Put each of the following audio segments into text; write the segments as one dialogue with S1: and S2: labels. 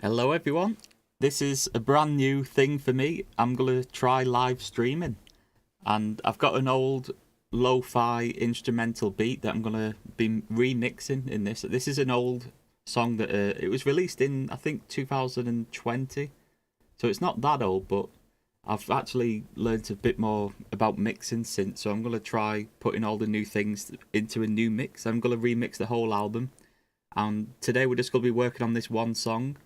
S1: Hello everyone, this is a brand new thing for me. I'm going to try live streaming and I've got an old lo-fi instrumental beat that I'm going to be remixing in this. This is an old song that it was released in I think 2020, so it's not that old, but I've actually learned a bit more about mixing since, so I'm going to try putting all the new things into a new mix. I'm going to remix the whole album, and today we're just going to be working on this one song.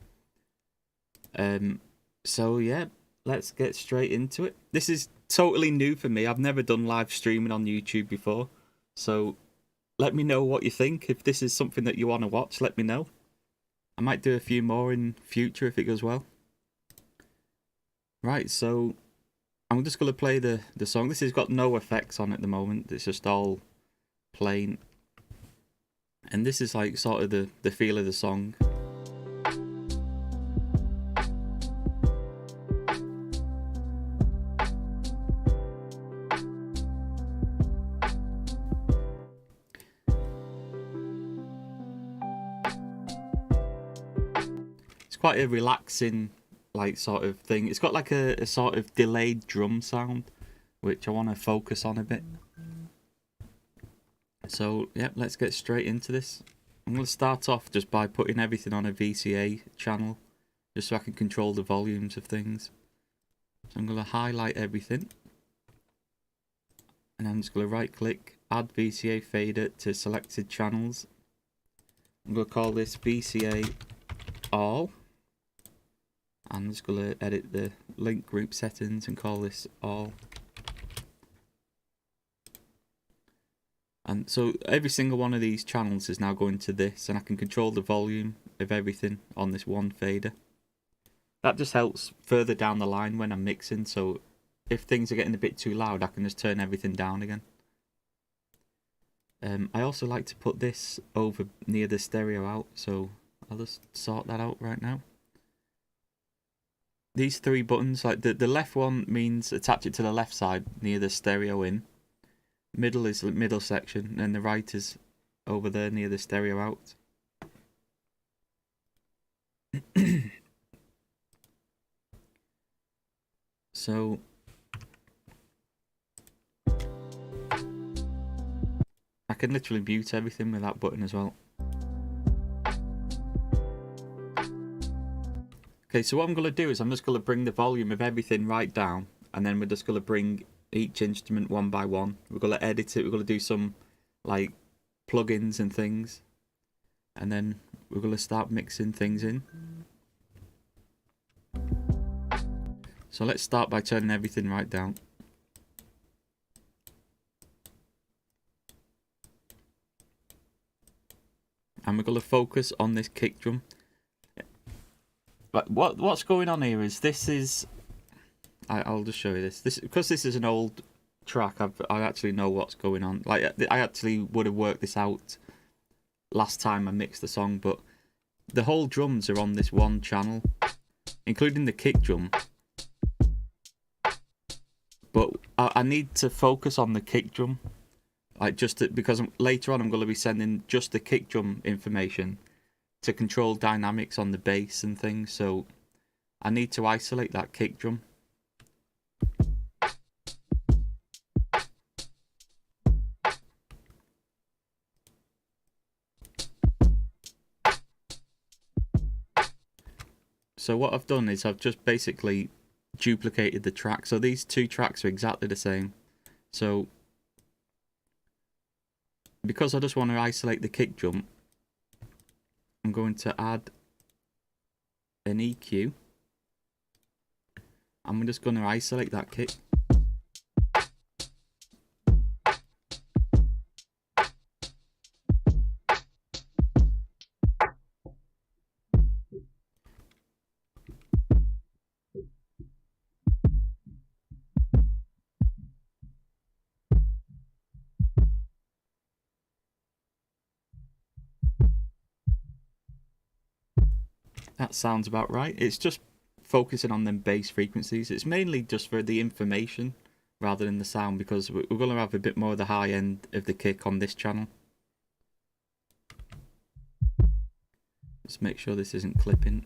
S1: So yeah, let's get straight into it. This is totally new for me. I've never done live streaming on YouTube before, so let me know what you think. If this is something that you want to watch, let me know. I might do a few more in future if it goes well. Right, so I'm just going to play the song. This has got no effects on at the moment. It's just all plain. And this is like sort of the feel of the song. It's quite a relaxing like sort of thing. It's got like a sort of delayed drum sound, which I want to focus on a bit. So yeah, let's get straight into this. I'm going to start off just by putting everything on a VCA channel, just so I can control the volumes of things. So I'm going to highlight everything, and I'm just going to right click, add VCA fader to selected channels. I'm going to call this VCA all. I'm just going to edit the link group settings and call this all. And so every single one of these channels is now going to this, and I can control the volume of everything on this one fader. That just helps further down the line when I'm mixing, so if things are getting a bit too loud, I can just turn everything down again. I also like to put this over near the stereo out, so I'll just sort that out right now. These three buttons, like the left one means attach it to the left side near the stereo in. Middle is the middle section, and the right is over there near the stereo out. So I can literally mute everything with that button as well. Okay, so what I'm going to do is I'm just going to bring the volume of everything right down, and then we're just going to bring each instrument one by one. We're going to edit it, we're going to do some like plugins and things, and then we're going to start mixing things in. So let's start by turning everything right down. And we're going to focus on this kick drum. But what's going on here is I'll just show you this. Because this is an old track, I actually know what's going on. Like I actually would have worked this out last time I mixed the song, but the whole drums are on this one channel, including the kick drum. But I need to focus on the kick drum, like because later on I'm going to be sending just the kick drum information to control dynamics on the bass and things, so I need to isolate that kick drum. So what I've done is I've just basically duplicated the track, so these two tracks are exactly the same. So because I just want to isolate the kick drum, I'm going to add an EQ, and we're just going to isolate that kick. That sounds about right. It's just focusing on them bass frequencies. It's mainly just for the information rather than the sound, because we're going to have a bit more of the high end of the kick on this channel. Just make sure this isn't clipping.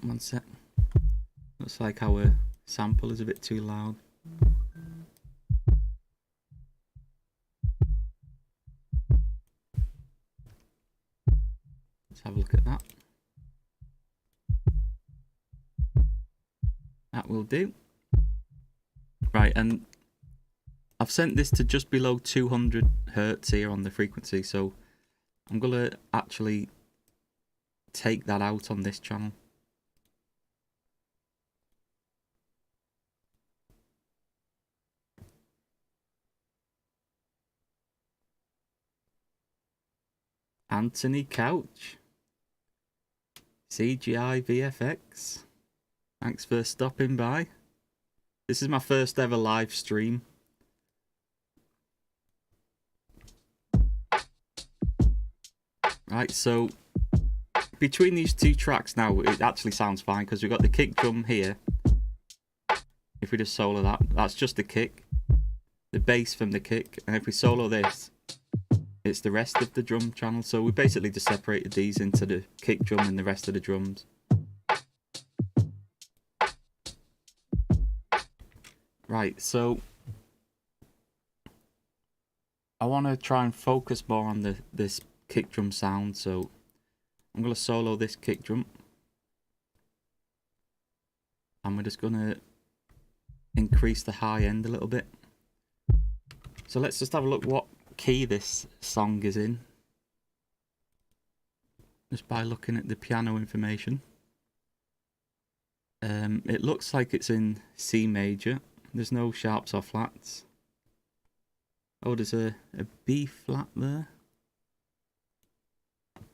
S1: One sec. Looks like our sample is a bit too loud. Let's have a look at that. That will do. Right, and I've sent this to just below 200 hertz here on the frequency, so I'm gonna actually take that out on this channel. Anthony Couch, CGI VFX, thanks for stopping by. This is my first ever live stream. Right, so between these two tracks now, it actually sounds fine because we've got the kick drum here. If we just solo that, that's just the kick, the bass from the kick, and if we solo this, it's the rest of the drum channel. So we basically just separated these into the kick drum and the rest of the drums. Right, so I want to try and focus more on this kick drum sound, so I'm going to solo this kick drum. And we're just going to increase the high end a little bit. So let's just have a look what key this song is in, just by looking at the piano information. It looks like it's in C major. There's no sharps or flats. Oh, there's a B flat there.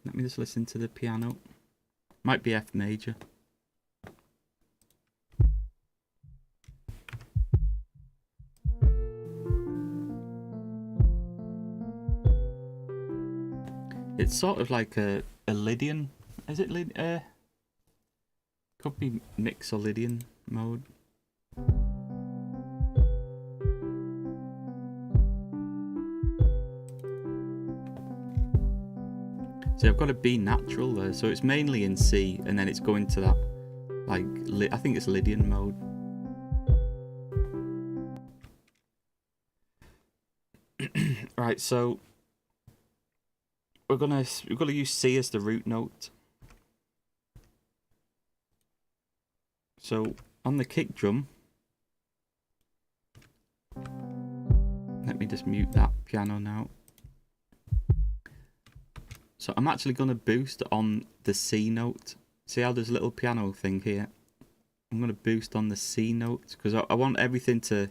S1: Let me just listen to the piano. Might be F major. It's sort of like a Lydian. Is it could be Mixolydian mode. See, I've got a B natural there, so it's mainly in C, and then it's going to that, like, I think it's Lydian mode. Right, so we're gonna use C as the root note. So on the kick drum, let me just mute that piano now. So I'm actually going to boost on the C note. See how there's a little piano thing here? I'm going to boost on the C note because I want everything to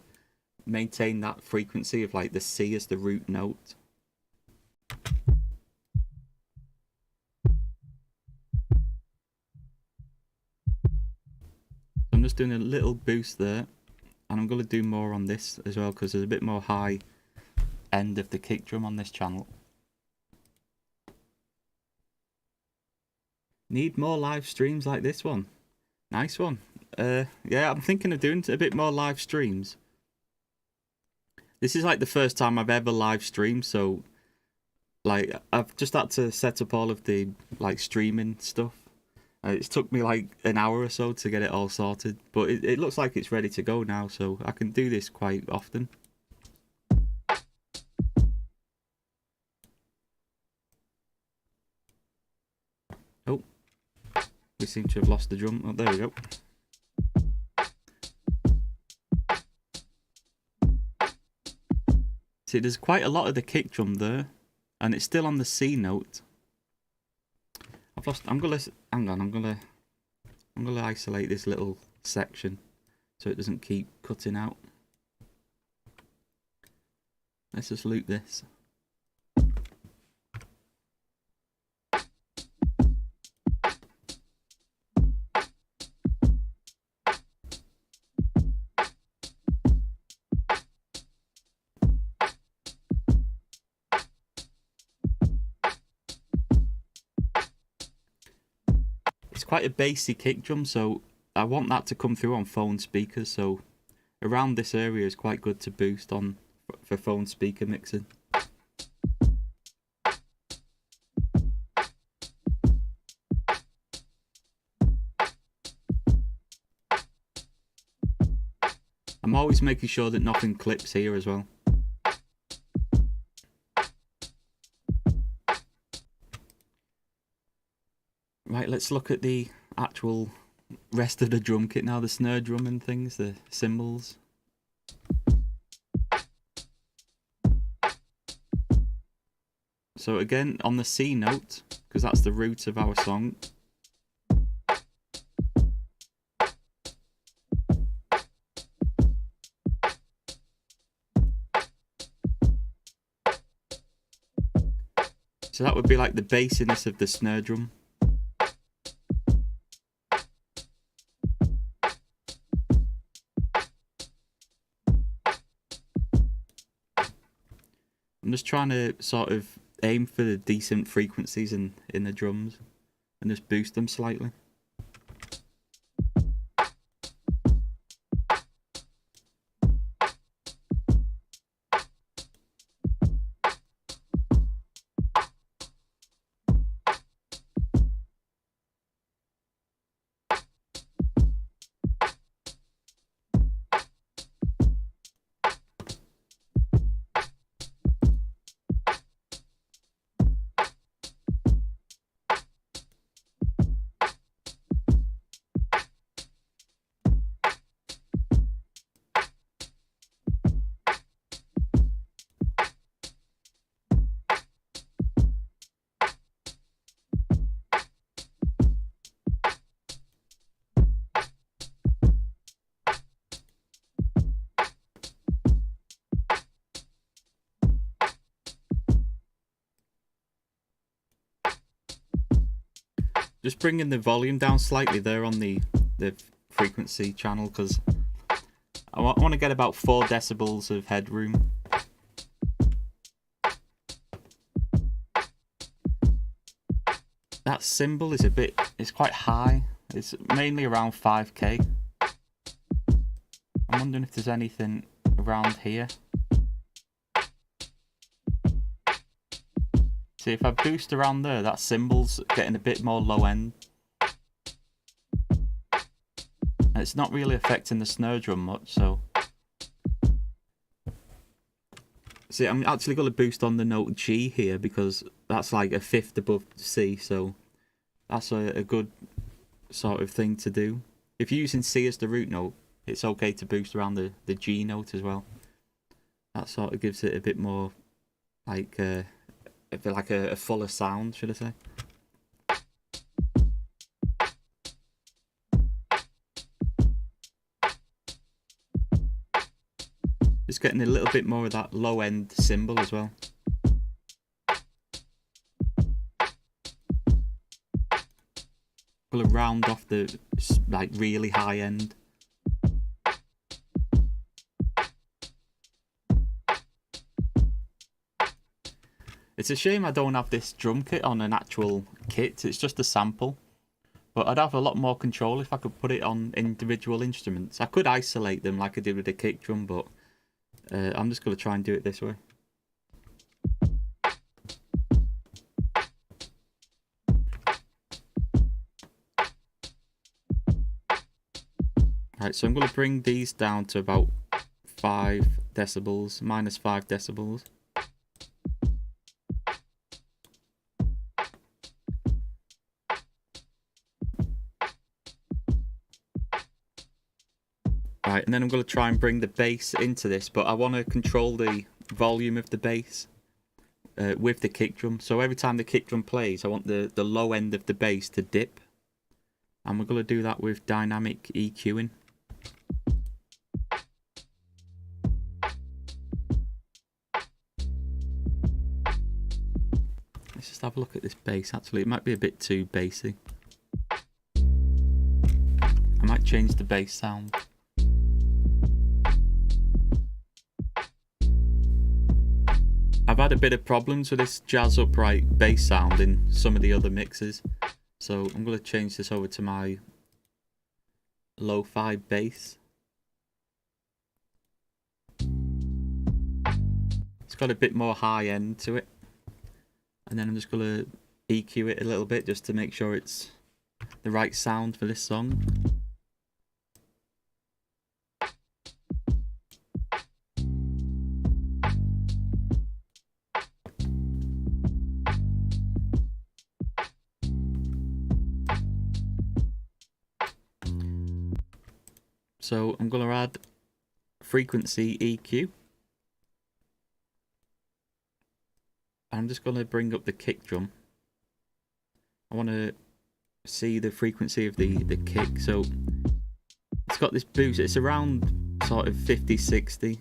S1: maintain that frequency of like the C as the root note. I'm just doing a little boost there, and I'm going to do more on this as well because there's a bit more high end of the kick drum on this channel. Need more live streams like this one. Nice one. Yeah, I'm thinking of doing a bit more live streams. This is like the first time I've ever live streamed, so like I've just had to set up all of the like streaming stuff. It's took me like an hour or so to get it all sorted, but it looks like it's ready to go now, so I can do this quite often. Oh, we seem to have lost the drum. Oh, there we go. See, there's quite a lot of the kick drum there, and it's still on the C note. I've lost. I'm gonna hang on. I'm gonna isolate this little section so it doesn't keep cutting out. Let's just loop this. It's quite a bassy kick drum, so I want that to come through on phone speakers, so around this area is quite good to boost on for phone speaker mixing. I'm always making sure that nothing clips here as well. Right, let's look at the actual rest of the drum kit now, the snare drum and things, the cymbals. So again, on the C note, because that's the root of our song. So that would be like the bassiness of the snare drum. I'm just trying to sort of aim for the decent frequencies in the drums and just boost them slightly. Just bringing the volume down slightly there on the frequency channel, because I want to get about 4 decibels of headroom. That cymbal is it's quite high. It's mainly around 5k. I'm wondering if there's anything around here. See, if I boost around there, that cymbal's getting a bit more low end. And it's not really affecting the snare drum much, so... See, I'm actually going to boost on the note G here, because that's like a fifth above C, so... That's a good sort of thing to do. If you're using C as the root note, it's okay to boost around the G note as well. That sort of gives it a bit more, like... a fuller sound, should I say. Just getting a little bit more of that low end cymbal as well. We'll round off the like really high end. It's a shame I don't have this drum kit on an actual kit, it's just a sample. But I'd have a lot more control if I could put it on individual instruments. I could isolate them like I did with the kick drum, but I'm just going to try and do it this way. Right, so I'm going to bring these down to about 5 decibels, minus 5 decibels. Right, and then I'm going to try and bring the bass into this, but I want to control the volume of the bass with the kick drum. So every time the kick drum plays, I want the low end of the bass to dip. And we're going to do that with dynamic EQing. Let's just have a look at this bass. Actually, it might be a bit too bassy. I might change the bass sound. I've had a bit of problems with this jazz upright bass sound in some of the other mixes, so I'm going to change this over to my lo-fi bass. It's got a bit more high end to it, and then I'm just going to EQ it a little bit just to make sure it's the right sound for this song. So I'm going to add frequency EQ. I'm just going to bring up the kick drum. I want to see the frequency of the kick. So it's got this boost. It's around sort of 50, 60.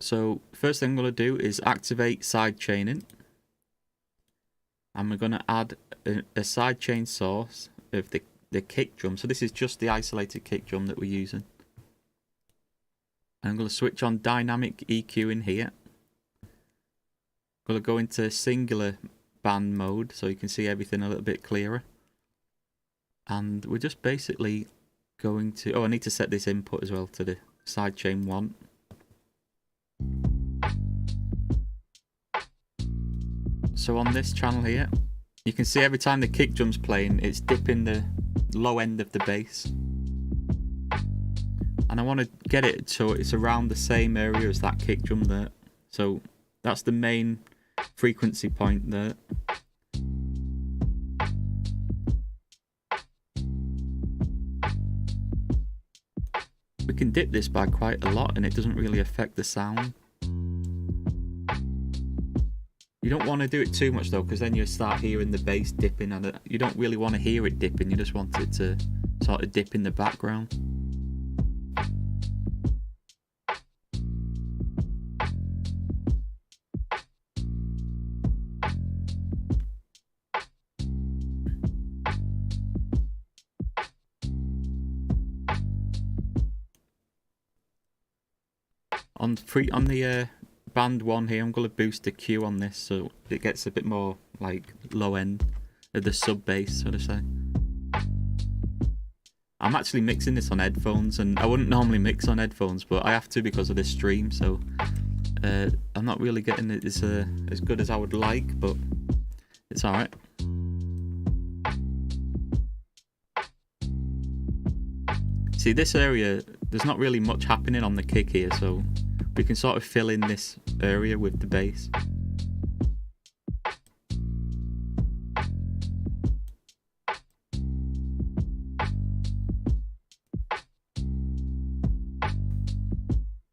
S1: So first thing I'm going to do is activate side chaining. And we're going to add a side chain source of the kick drum. So this is just the isolated kick drum that we're using. And I'm going to switch on dynamic EQ in here. I'm going to go into singular band mode so you can see everything a little bit clearer. And we're just basically going to... Oh, I need to set this input as well to the sidechain 1. So on this channel here, you can see every time the kick drum's playing, it's dipping the low end of the bass. And I want to get it so it's around the same area as that kick drum there. So that's the main frequency point there. We can dip this by quite a lot and it doesn't really affect the sound. You don't want to do it too much though, because then you start hearing the bass dipping, and you don't really want to hear it dipping, you just want it to sort of dip in the background. On the band 1 here, I'm going to boost the Q on this so it gets a bit more like low end of the sub bass, so to say. I'm actually mixing this on headphones, and I wouldn't normally mix on headphones, but I have to because of this stream, so I'm not really getting it as good as I would like, but it's alright. See, this area, there's not really much happening on the kick here, so we can sort of fill in this area with the bass.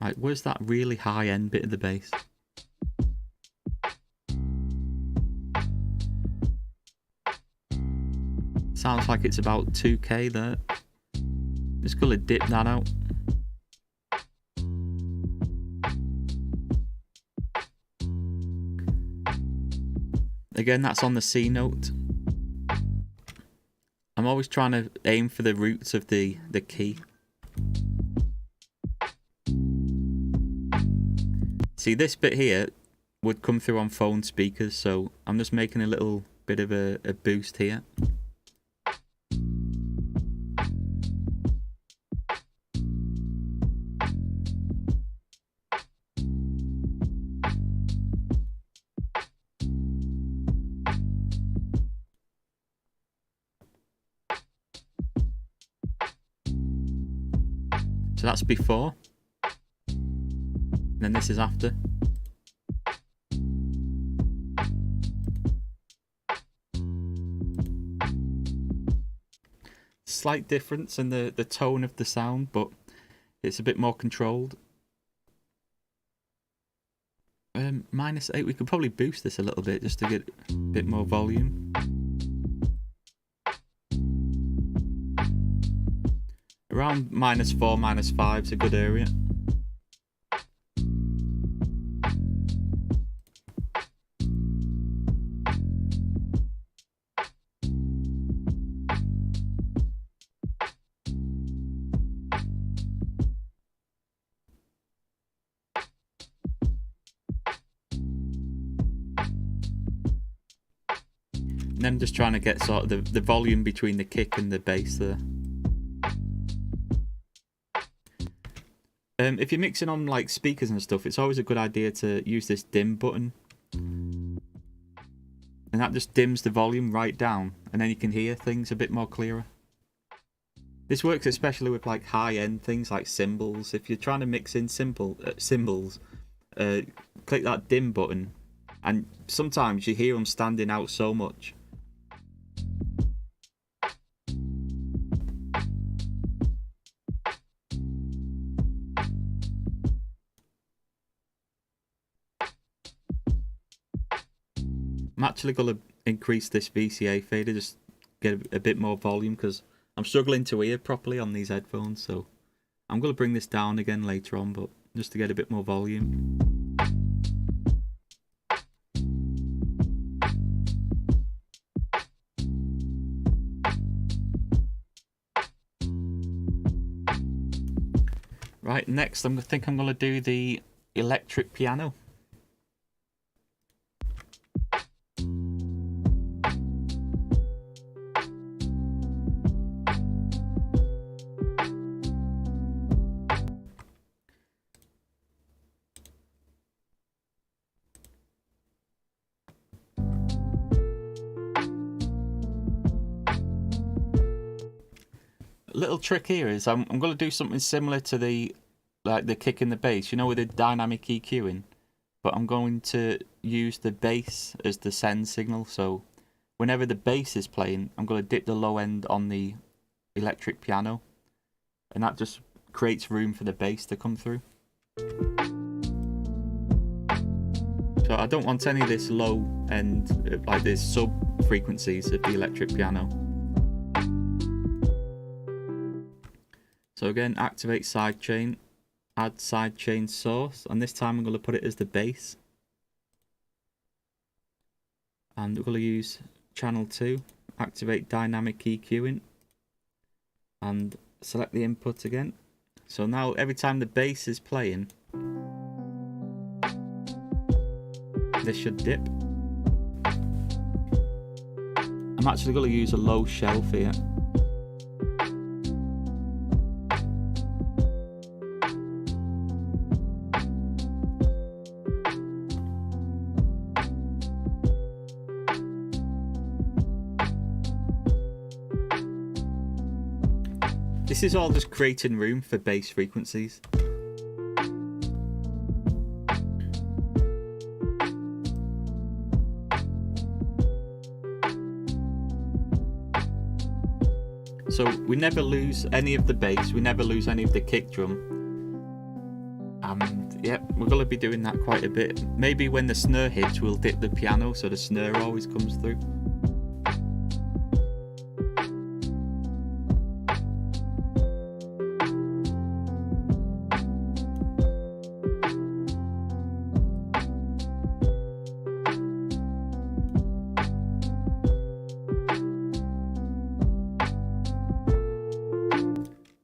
S1: Right, where's that really high end bit of the bass? Sounds like it's about 2k there. Just gonna dip that out. Again, that's on the C note. I'm always trying to aim for the roots of the key. See, this bit here would come through on phone speakers, so I'm just making a little bit of a boost here. So that's before, and then this is after. Slight difference in the tone of the sound, but it's a bit more controlled. -8, we could probably boost this a little bit just to get a bit more volume. Around -4, -5 is a good area. And then just trying to get sort of the volume between the kick and the bass there. If you're mixing on like speakers and stuff, it's always a good idea to use this dim button, and that just dims the volume right down, and then you can hear things a bit more clearer. This works especially with like high-end things like cymbals. If you're trying to mix in cymbals, click that dim button, and sometimes you hear them standing out so much, I'm actually going to increase this VCA fader, just get a bit more volume, because I'm struggling to hear properly on these headphones. So I'm going to bring this down again later on, but just to get a bit more volume. Right, next I think I'm going to do the electric piano. Little trick here is I'm going to do something similar to the kick and the bass, you know, with the dynamic EQing, but I'm going to use the bass as the send signal. So whenever the bass is playing, I'm going to dip the low end on the electric piano, and that just creates room for the bass to come through. So I don't want any of this low end, like this sub frequencies of the electric piano. So again, activate sidechain, add sidechain source, and this time I'm going to put it as the bass. And we're going to use channel 2, activate dynamic EQing, and select the input again. So now every time the bass is playing, this should dip. I'm actually going to use a low shelf here. This is all just creating room for bass frequencies. So we never lose any of the bass, we never lose any of the kick drum. And yeah, we're going to be doing that quite a bit. Maybe when the snare hits, we'll dip the piano so the snare always comes through.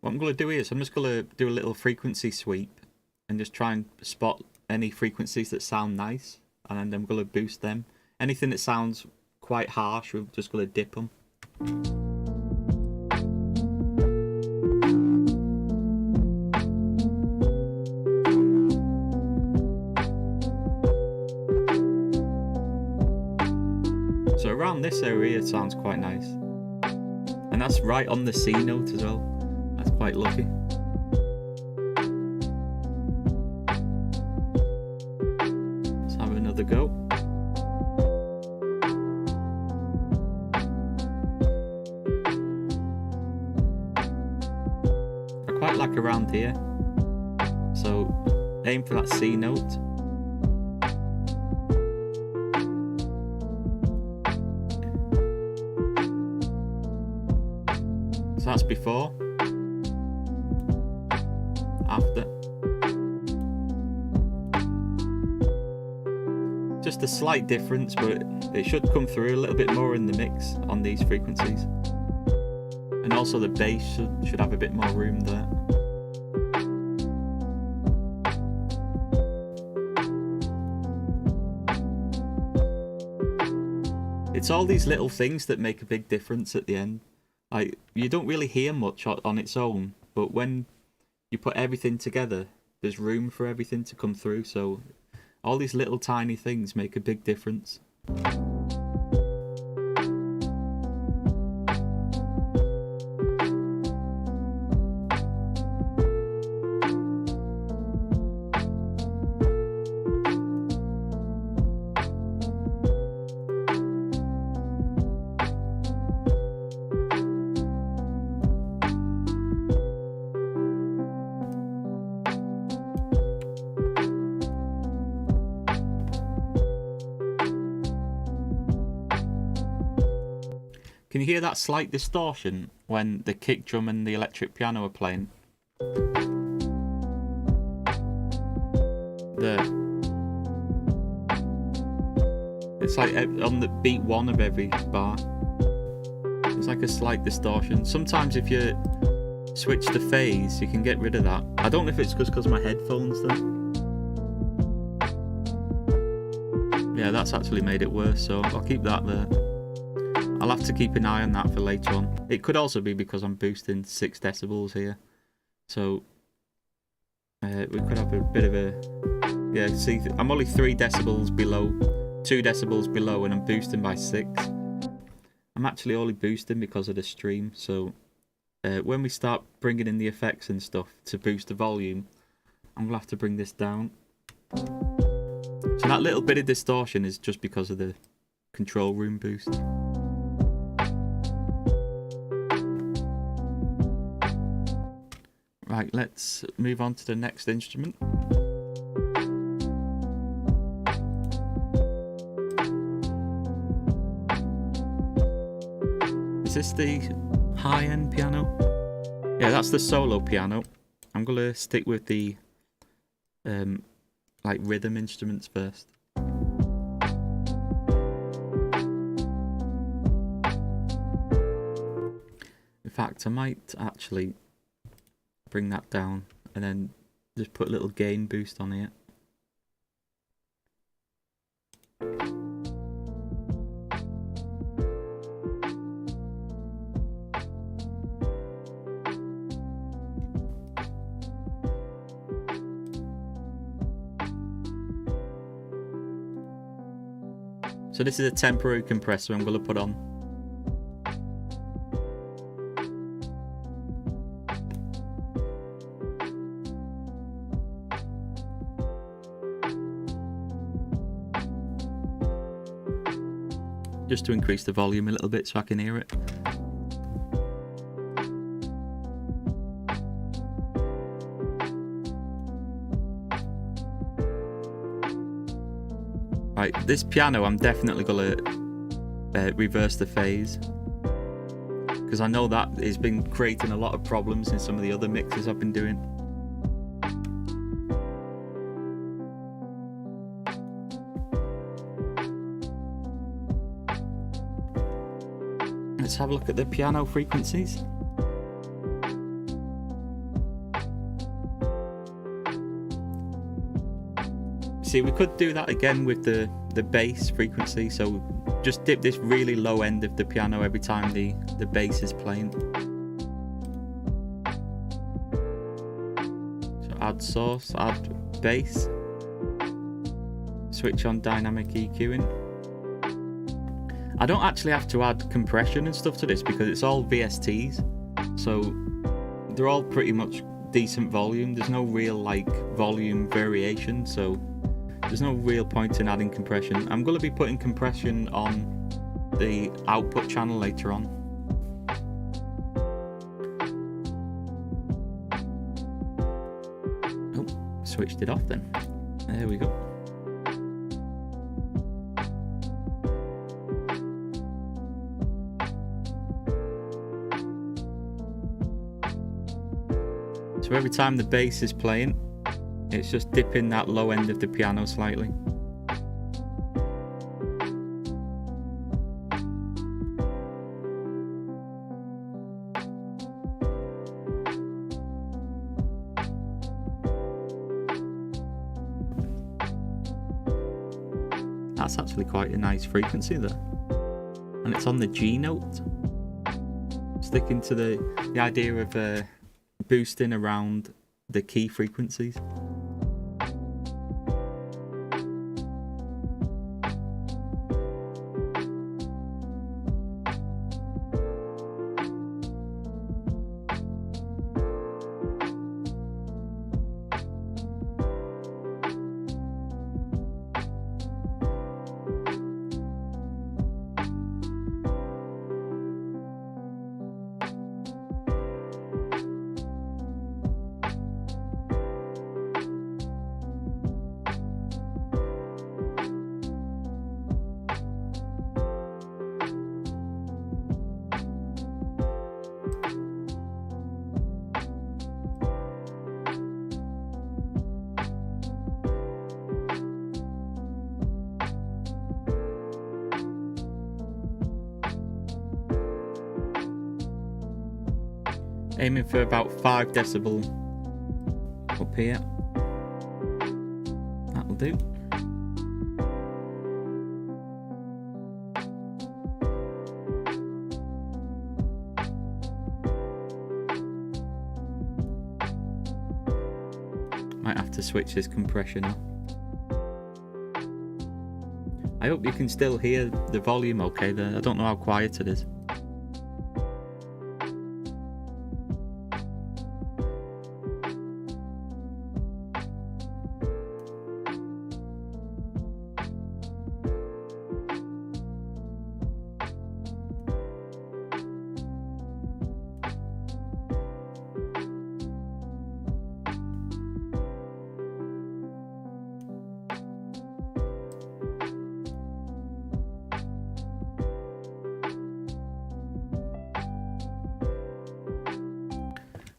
S1: What I'm going to do here is I'm just going to do a little frequency sweep and just try and spot any frequencies that sound nice, and then I'm going to boost them. Anything that sounds quite harsh, we're just going to dip them. So around this area it sounds quite nice, and that's right on the C note as well. That's quite lucky. Let's have another go. I quite like around here, so aim for that C note. So that's before. After. Just a slight difference, but it should come through a little bit more in the mix on these frequencies. And also the bass should have a bit more room there. It's all these little things that make a big difference at the end. Like, you don't really hear much on its own, but when you put everything together, there's room for everything to come through. So all these little tiny things make a big difference. Can you hear that slight distortion when the kick drum and the electric piano are playing? There. It's like on the beat 1 of every bar. It's like a slight distortion. Sometimes if you switch the phase, you can get rid of that. I don't know if it's just because my headphones though. Yeah, that's actually made it worse, so I'll keep that there. I'll have to keep an eye on that for later on. It could also be because I'm boosting 6 decibels here. So we could have a bit of a... Yeah, see, I'm only 3 decibels below, 2 decibels below, and I'm boosting by 6. I'm actually only boosting because of the stream, so when we start bringing in the effects and stuff to boost the volume, I'm going to have to bring this down. So that little bit of distortion is just because of the control room boost. Right, let's move on to the next instrument. Is this the high-end piano? Yeah, that's the solo piano. I'm gonna stick with the like rhythm instruments first. In fact, I might actually bring that down and then just put a little gain boost on here. So this is a temporary compressor I'm going to put on. Just to increase the volume a little bit so I can hear it. Right, this piano I'm definitely going to reverse the phase, because I know that has been creating a lot of problems in some of the other mixes I've been doing. Let's have a look at the piano frequencies. See, we could do that again with the bass frequency, so just dip this really low end of the piano every time the bass is playing. So add source, add bass, switch on dynamic EQing. I don't actually have to add compression and stuff to this because it's all VSTs, so they're all pretty much decent volume. There's no real like volume variation, so there's no real point in adding compression. I'm going to be putting compression on the output channel later on. Oh, switched it off then. There we go. So every time the bass is playing, it's just dipping that low end of the piano slightly. That's actually quite a nice frequency there. And it's on the G note. Sticking to the idea of boosting around the key frequencies. Aiming for about 5 decibel up here. That'll do. Might have to switch this compression on. I hope you can still hear the volume okay there. I don't know how quiet it is.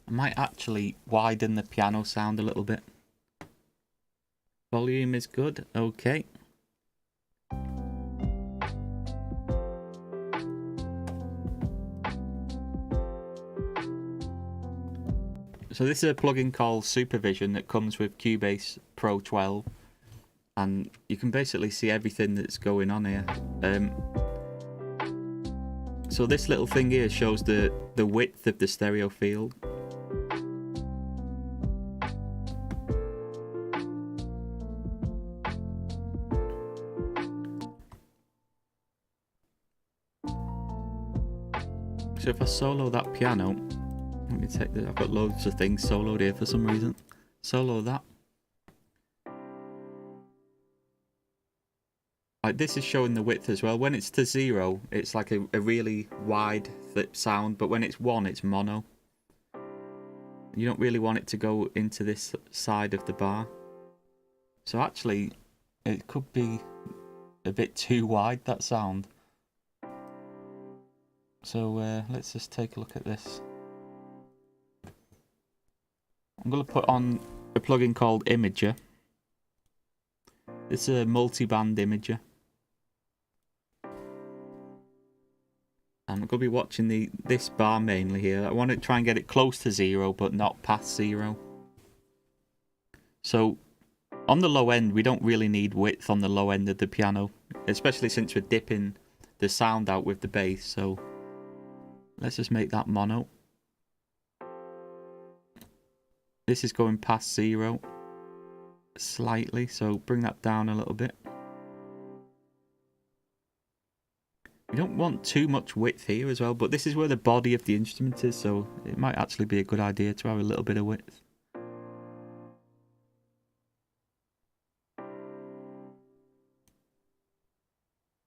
S1: I might actually widen the piano sound a little bit. Volume is good, okay. So this is a plugin called Supervision that comes with Cubase Pro 12, and you can basically see everything that's going on here. So this little thing here shows the width of the stereo field. So if I solo that piano, let me take that. I've got loads of things soloed here for some reason. Solo that. Like this is showing the width as well. When it's to 0, it's like a really wide flip sound, but when it's 1, it's mono. You don't really want it to go into this side of the bar. So actually, it could be a bit too wide, that sound. So let's just take a look at this. I'm going to put on a plugin called Imager. It's a multi-band imager. And I'm going to be watching this bar mainly here. I want to try and get it close to 0, but not past 0. So on the low end, we don't really need width on the low end of the piano, especially since we're dipping the sound out with the bass. So let's just make that mono. This is going past 0 slightly, so bring that down a little bit. We don't want too much width here as well, but this is where the body of the instrument is, so it might actually be a good idea to have a little bit of width.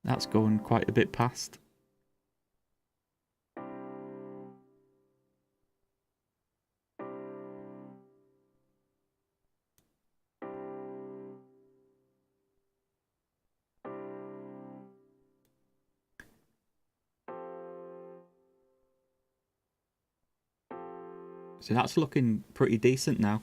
S1: That's going quite a bit past. So that's looking pretty decent now.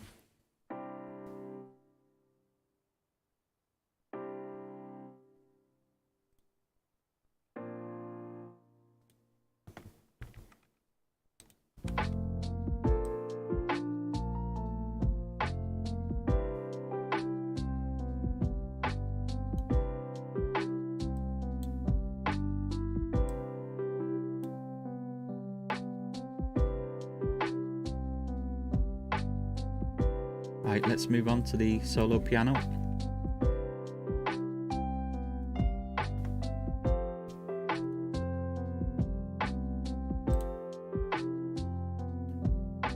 S1: Right, let's move on to the solo piano.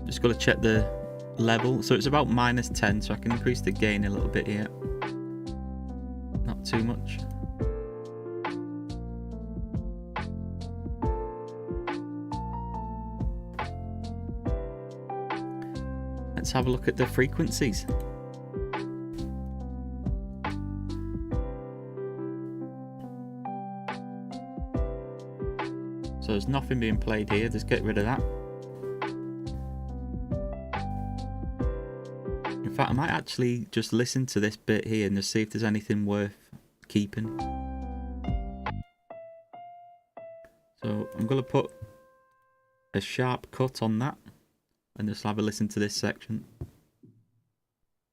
S1: Just got to check the level. So it's about -10, so I can increase the gain a little bit here. Not too much. Let's have a look at the frequencies. So there's nothing being played here, just get rid of that. In fact, I might actually just listen to this bit here and just see if there's anything worth keeping. So I'm going to put a sharp cut on that. and just have a listen to this section.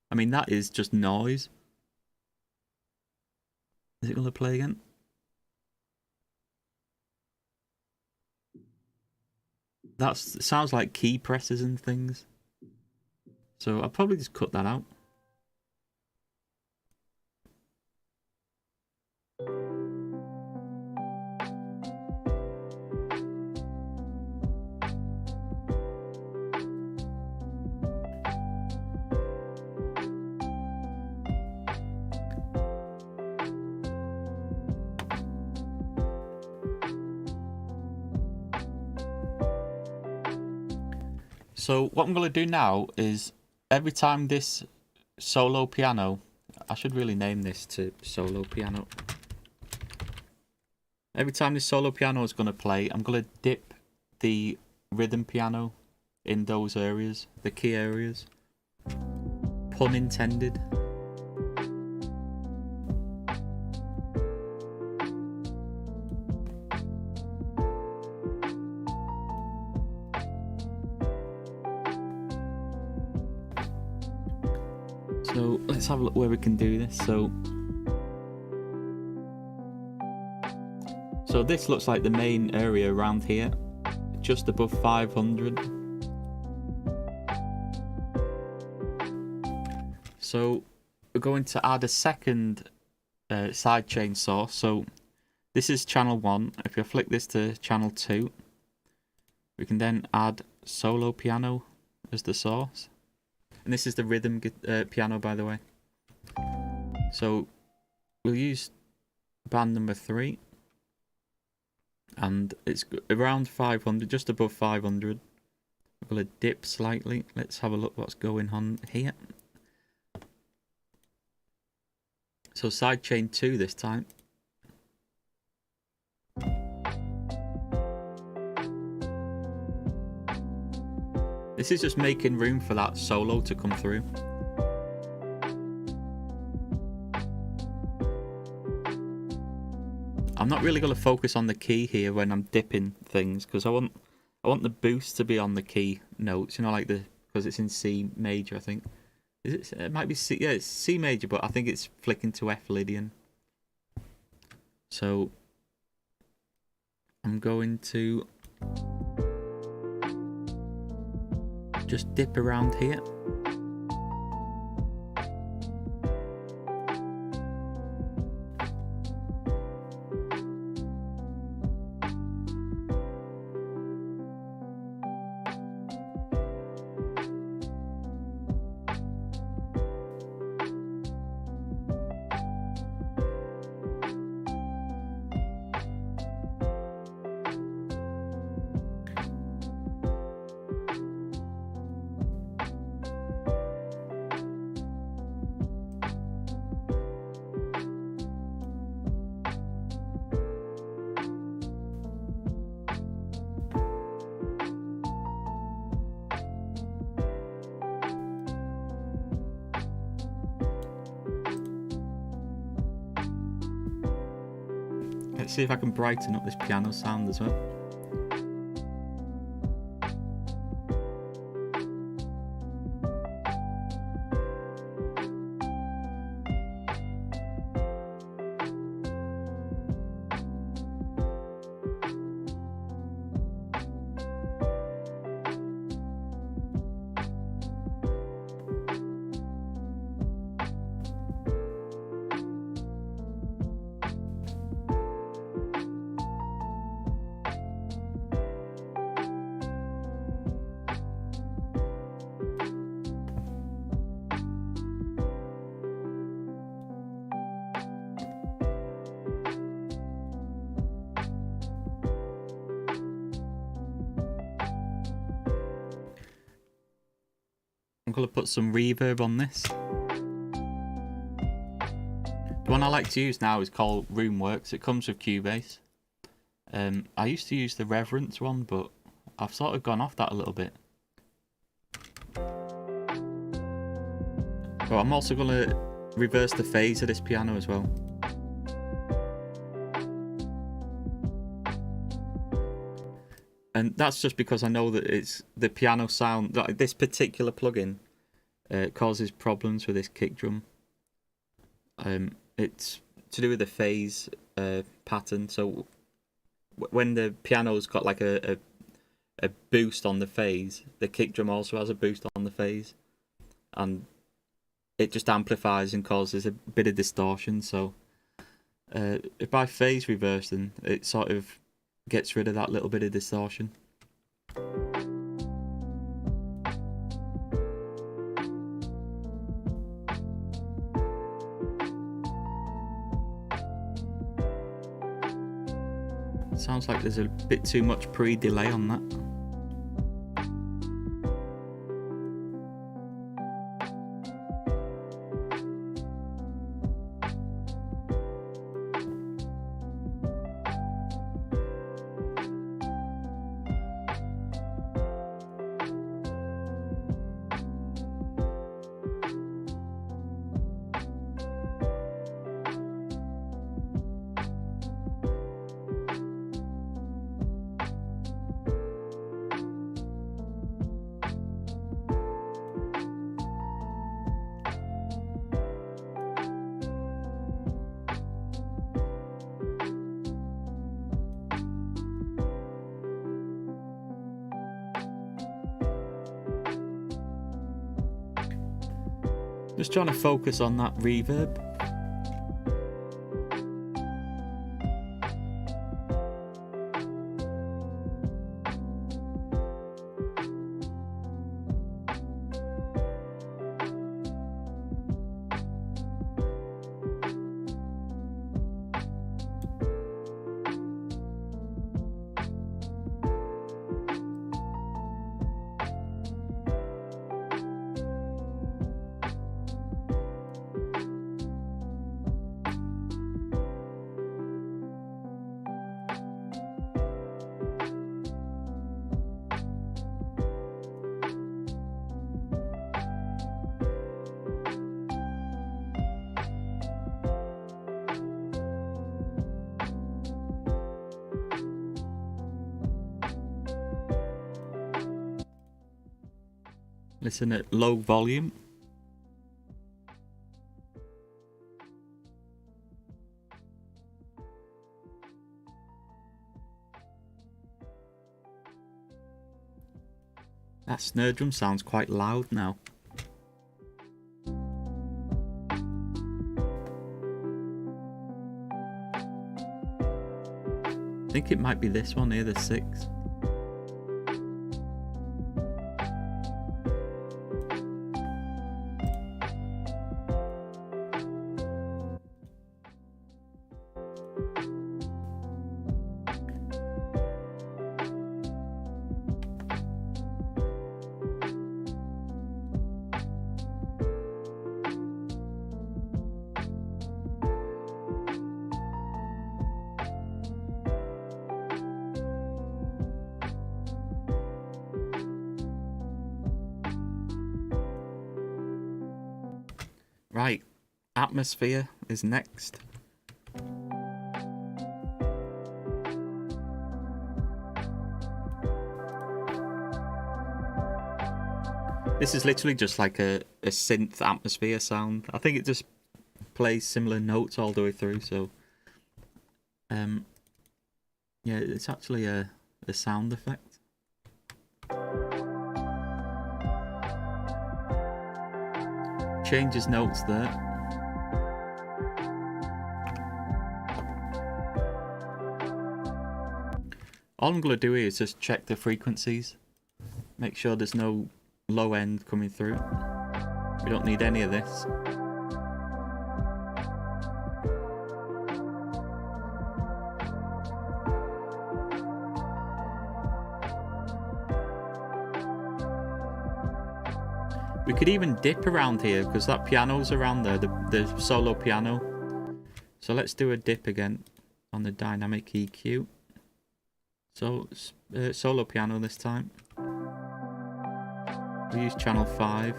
S1: I mean, that is just noise. Is it going to play again? That sounds like key presses and things. So I'll probably just cut that out. So what I'm going to do now is every time this solo piano, I should really name this to solo piano. Every time this solo piano is going to play, I'm going to dip the rhythm piano in those areas, the key areas. Pun intended. So let's have a look where we can do this. So this looks like the main area around here, just above 500. So we're going to add a second sidechain source. So this is channel 1. If you flick this to channel 2, we can then add solo piano as the source. And this is the rhythm piano, by the way. So we'll use band number 3. And it's around 500, just above 500. I'm going to dip slightly. Let's have a look what's going on here. So sidechain 2 this time. This is just making room for that solo to come through. I'm not really going to focus on the key here when I'm dipping things, because I want the boost to be on the key notes, you know, like because it's in C major, I think. Is it? It might be C. Yeah, it's C major, but I think it's flicking to F Lydian. So I'm going to just dip around here. Let's see if I can brighten up this piano sound as well. I'm going to put some reverb on this. The one I like to use now is called Roomworks. It comes with Cubase. I used to use the Reverence one, but I've sort of gone off that a little bit. But I'm also going to reverse the phase of this piano as well. And that's just because I know that it's the piano sound. Like this particular plugin causes problems with this kick drum. It's to do with the phase pattern. So when the piano's got like a boost on the phase, the kick drum also has a boost on the phase, and it just amplifies and causes a bit of distortion. So if I phase reverse, then it sort of gets rid of that little bit of distortion. Sounds like there's a bit too much pre-delay on that. Just trying to focus on that reverb. Listen at low volume. That snare drum sounds quite loud now. I think it might be this one here, the 6. Right, Atmosphere is next. This is literally just like a synth atmosphere sound. I think it just plays similar notes all the way through, so yeah, it's actually a sound effect. Changes notes there. All I'm going to do here is just check the frequencies, make sure there's no low end coming through. We don't need any of this. We could even dip around here because that piano's around there, the solo piano. So let's do a dip again on the dynamic EQ. So solo piano this time. We use channel 5.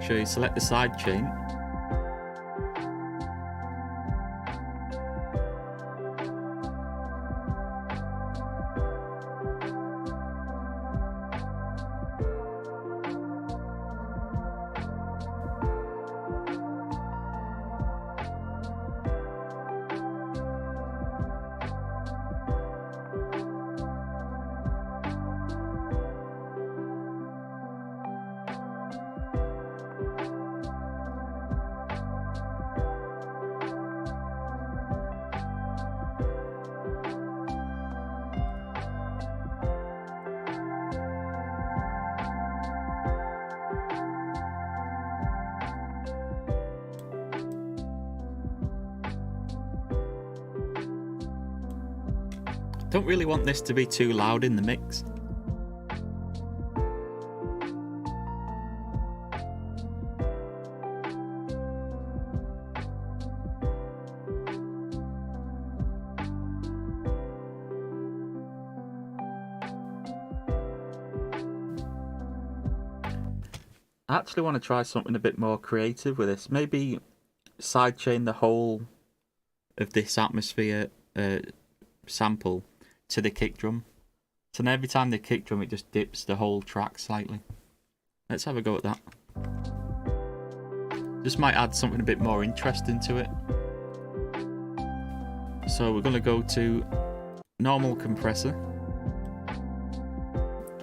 S1: sure you select the sidechain. Don't really want this to be too loud in the mix. I actually want to try something a bit more creative with this. Maybe sidechain the whole of this atmosphere sample to the kick drum. So now every time the kick drum, it just dips the whole track slightly. Let's have a go at that. Just might add something a bit more interesting to it. So we're going to go to normal compressor.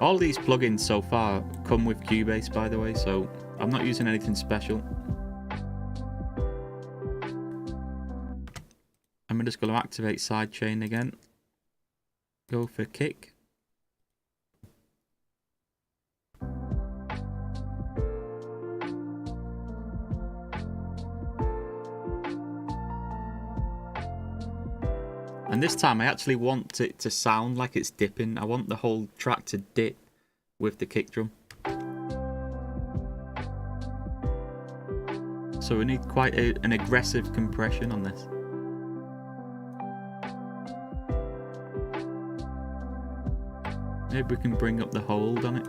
S1: All these plugins so far come with Cubase, by the way, so I'm not using anything special. And we're just going to activate sidechain again. Go for kick. And this time I actually want it to sound like it's dipping. I want the whole track to dip with the kick drum. So we need quite an aggressive compression on this. Maybe we can bring up the hold on it.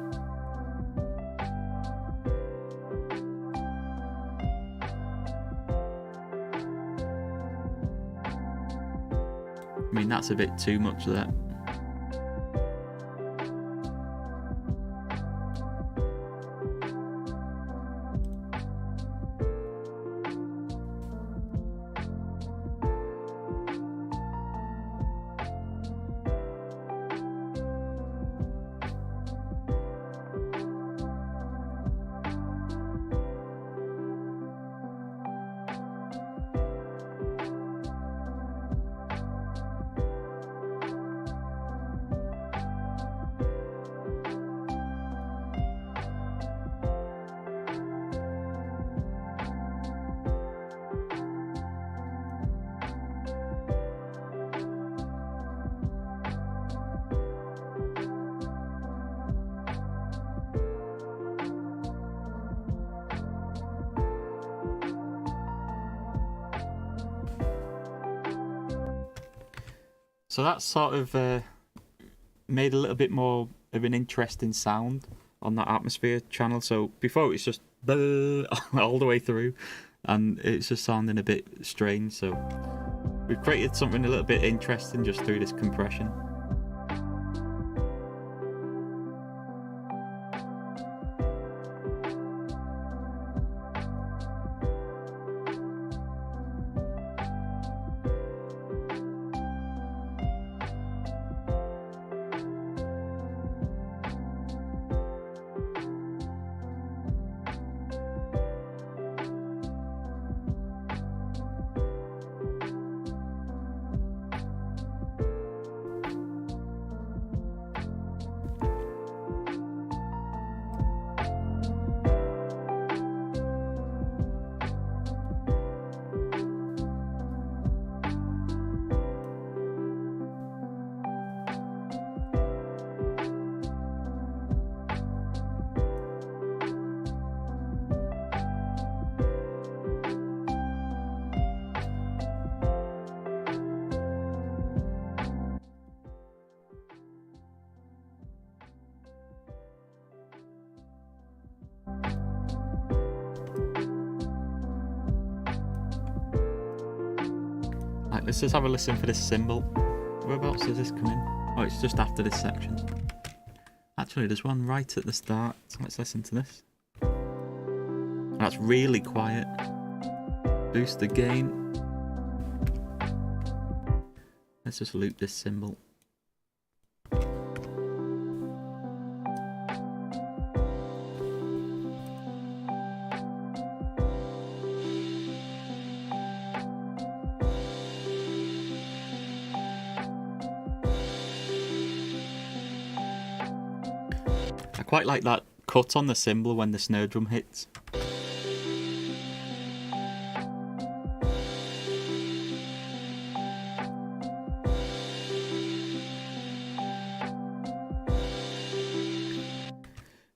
S1: I mean, that's a bit too much there. So that's sort of made a little bit more of an interesting sound on that atmosphere channel. So before it was just all the way through, and it's just sounding a bit strange. So we've created something a little bit interesting just through this compression. Right, let's just have a listen for this cymbal. Whereabouts does this come in? Oh, it's just after this section. Actually, there's one right at the start. So let's listen to this. That's really quiet. Boost the gain. Let's just loop this cymbal. I quite like that cut on the cymbal when the snare drum hits.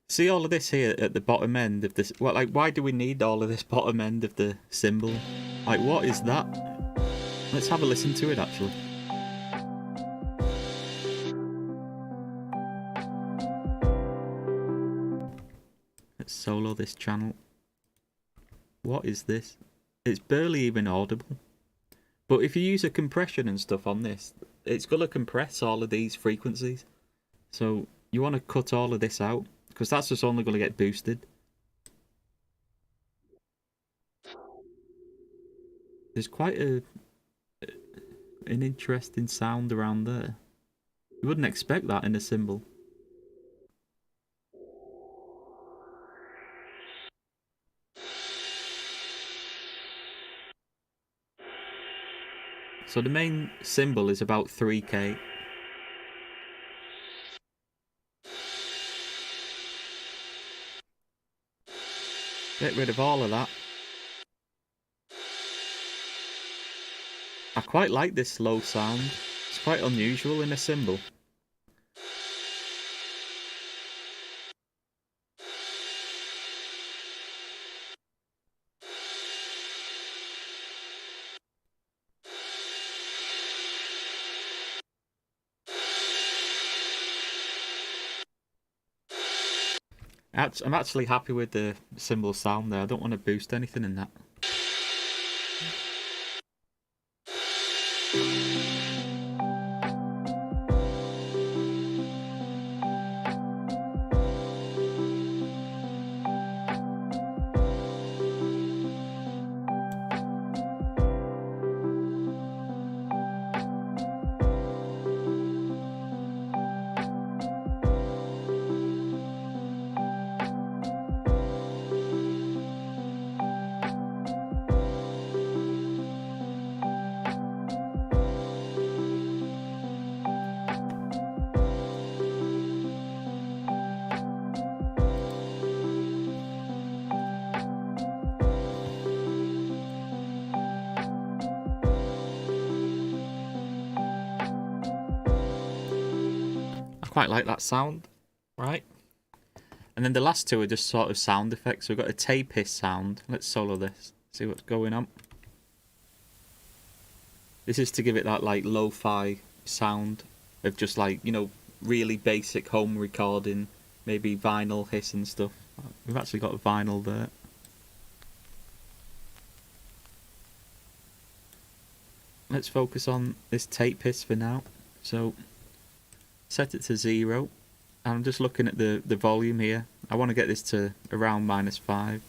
S1: See all of this here at the bottom end of this? Well, like, why do we need all of this bottom end of the cymbal? Like, what is that? Let's have a listen to it, actually. Let's solo this channel. What is this? It's barely even audible. But if you use a compression and stuff on this, it's going to compress all of these frequencies. So you want to cut all of this out, because that's just only going to get boosted. There's quite an interesting sound around there. You wouldn't expect that in a cymbal. So the main cymbal is about 3K. Get rid of all of that. I quite like this slow sound. It's quite unusual in a cymbal. I'm actually happy with the cymbal sound there. I don't want to boost anything in that. Quite like that sound, right? And then the last two are just sort of sound effects. We've got a tape hiss sound. Let's solo this, see what's going on. This is to give it that like lo-fi sound of just like, you know, really basic home recording, maybe vinyl hiss and stuff. We've actually got vinyl there. Let's focus on this tape hiss for now. So set it to 0. I'm just looking at the volume here. I want to get this to around -5.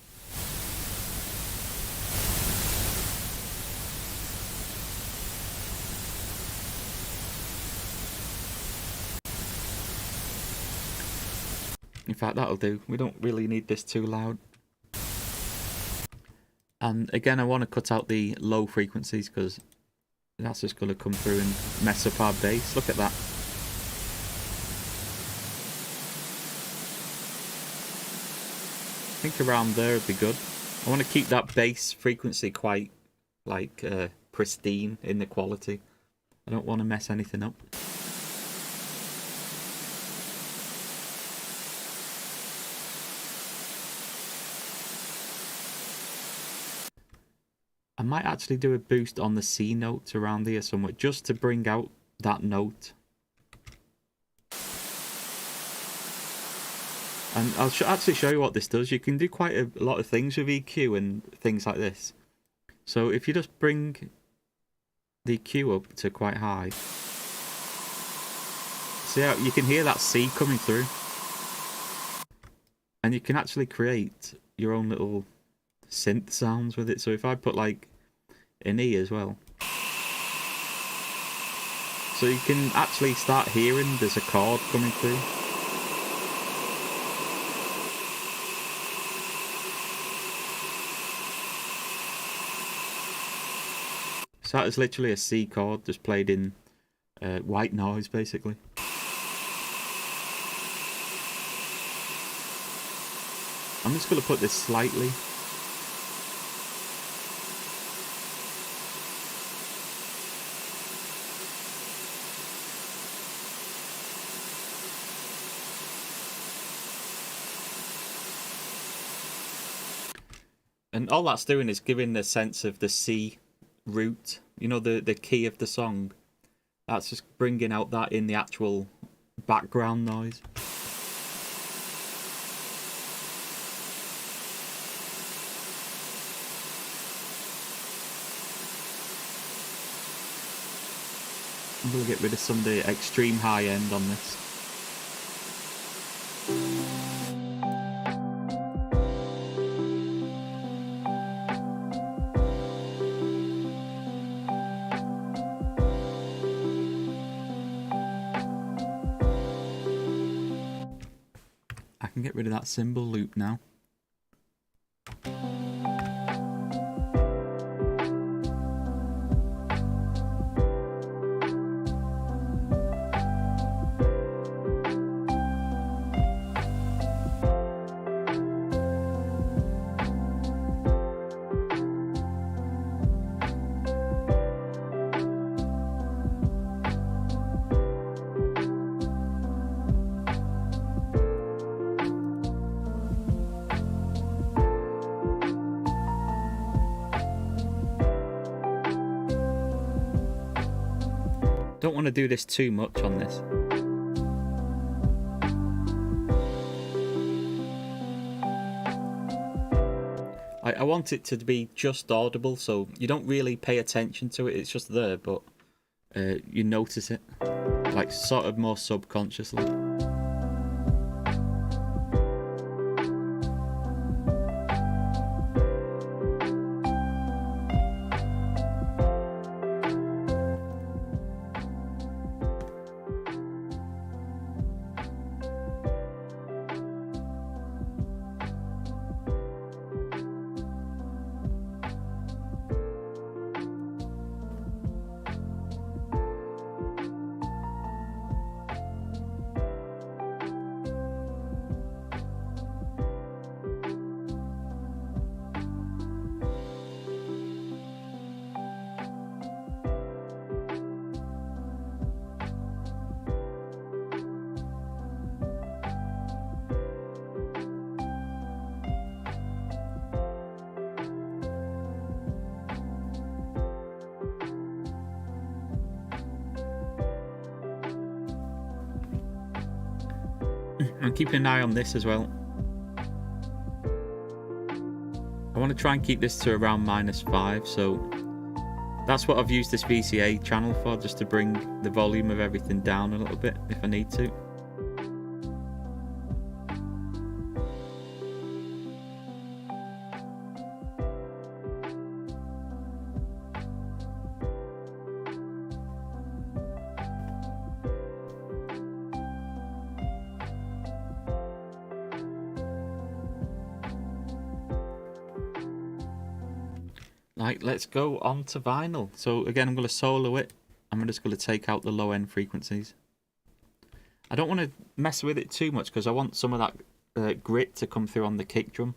S1: In fact, that'll do. We don't really need this too loud. And again, I want to cut out the low frequencies because that's just going to come through and mess up our bass. Look at that. I think around there would be good. I want to keep that bass frequency quite like pristine in the quality. I don't want to mess anything up. I might actually do a boost on the C note around here somewhere just to bring out that note. And I'll actually show you what this does. You can do quite a lot of things with EQ and things like this. So if you just bring the EQ up to quite high. See how you can hear that C coming through? And you can actually create your own little synth sounds with it. So if I put like an E as well. So you can actually start hearing there's a chord coming through. So that is literally a C chord just played in white noise basically. I'm just going to put this slightly. And all that's doing is giving the sense of the C root, you know, the key of the song. That's just bringing out that in the actual background noise. I'm going to get rid of some of the extreme high end on this. I can get rid of that cymbal loop now. Don't want to do this too much on this. I want it to be just audible, so you don't really pay attention to it, it's just there, but you notice it, like sort of more subconsciously. I'm keeping an eye on this as well. I want to try and keep this to around -5, so that's what I've used this VCA channel for, just to bring the volume of everything down a little bit if I need to. Right, let's go on to vinyl. So again, I'm going to solo it. I'm just going to take out the low end frequencies. I don't want to mess with it too much because I want some of that grit to come through on the kick drum.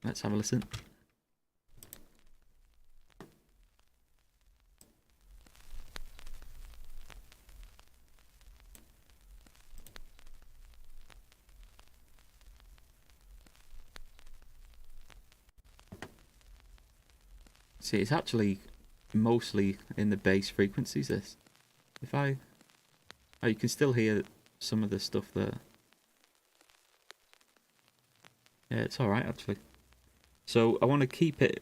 S1: Let's have a listen. See, it's actually mostly in the bass frequencies, this. If I... Oh, you can still hear some of the stuff there. Yeah, it's alright, actually. So, I want to keep it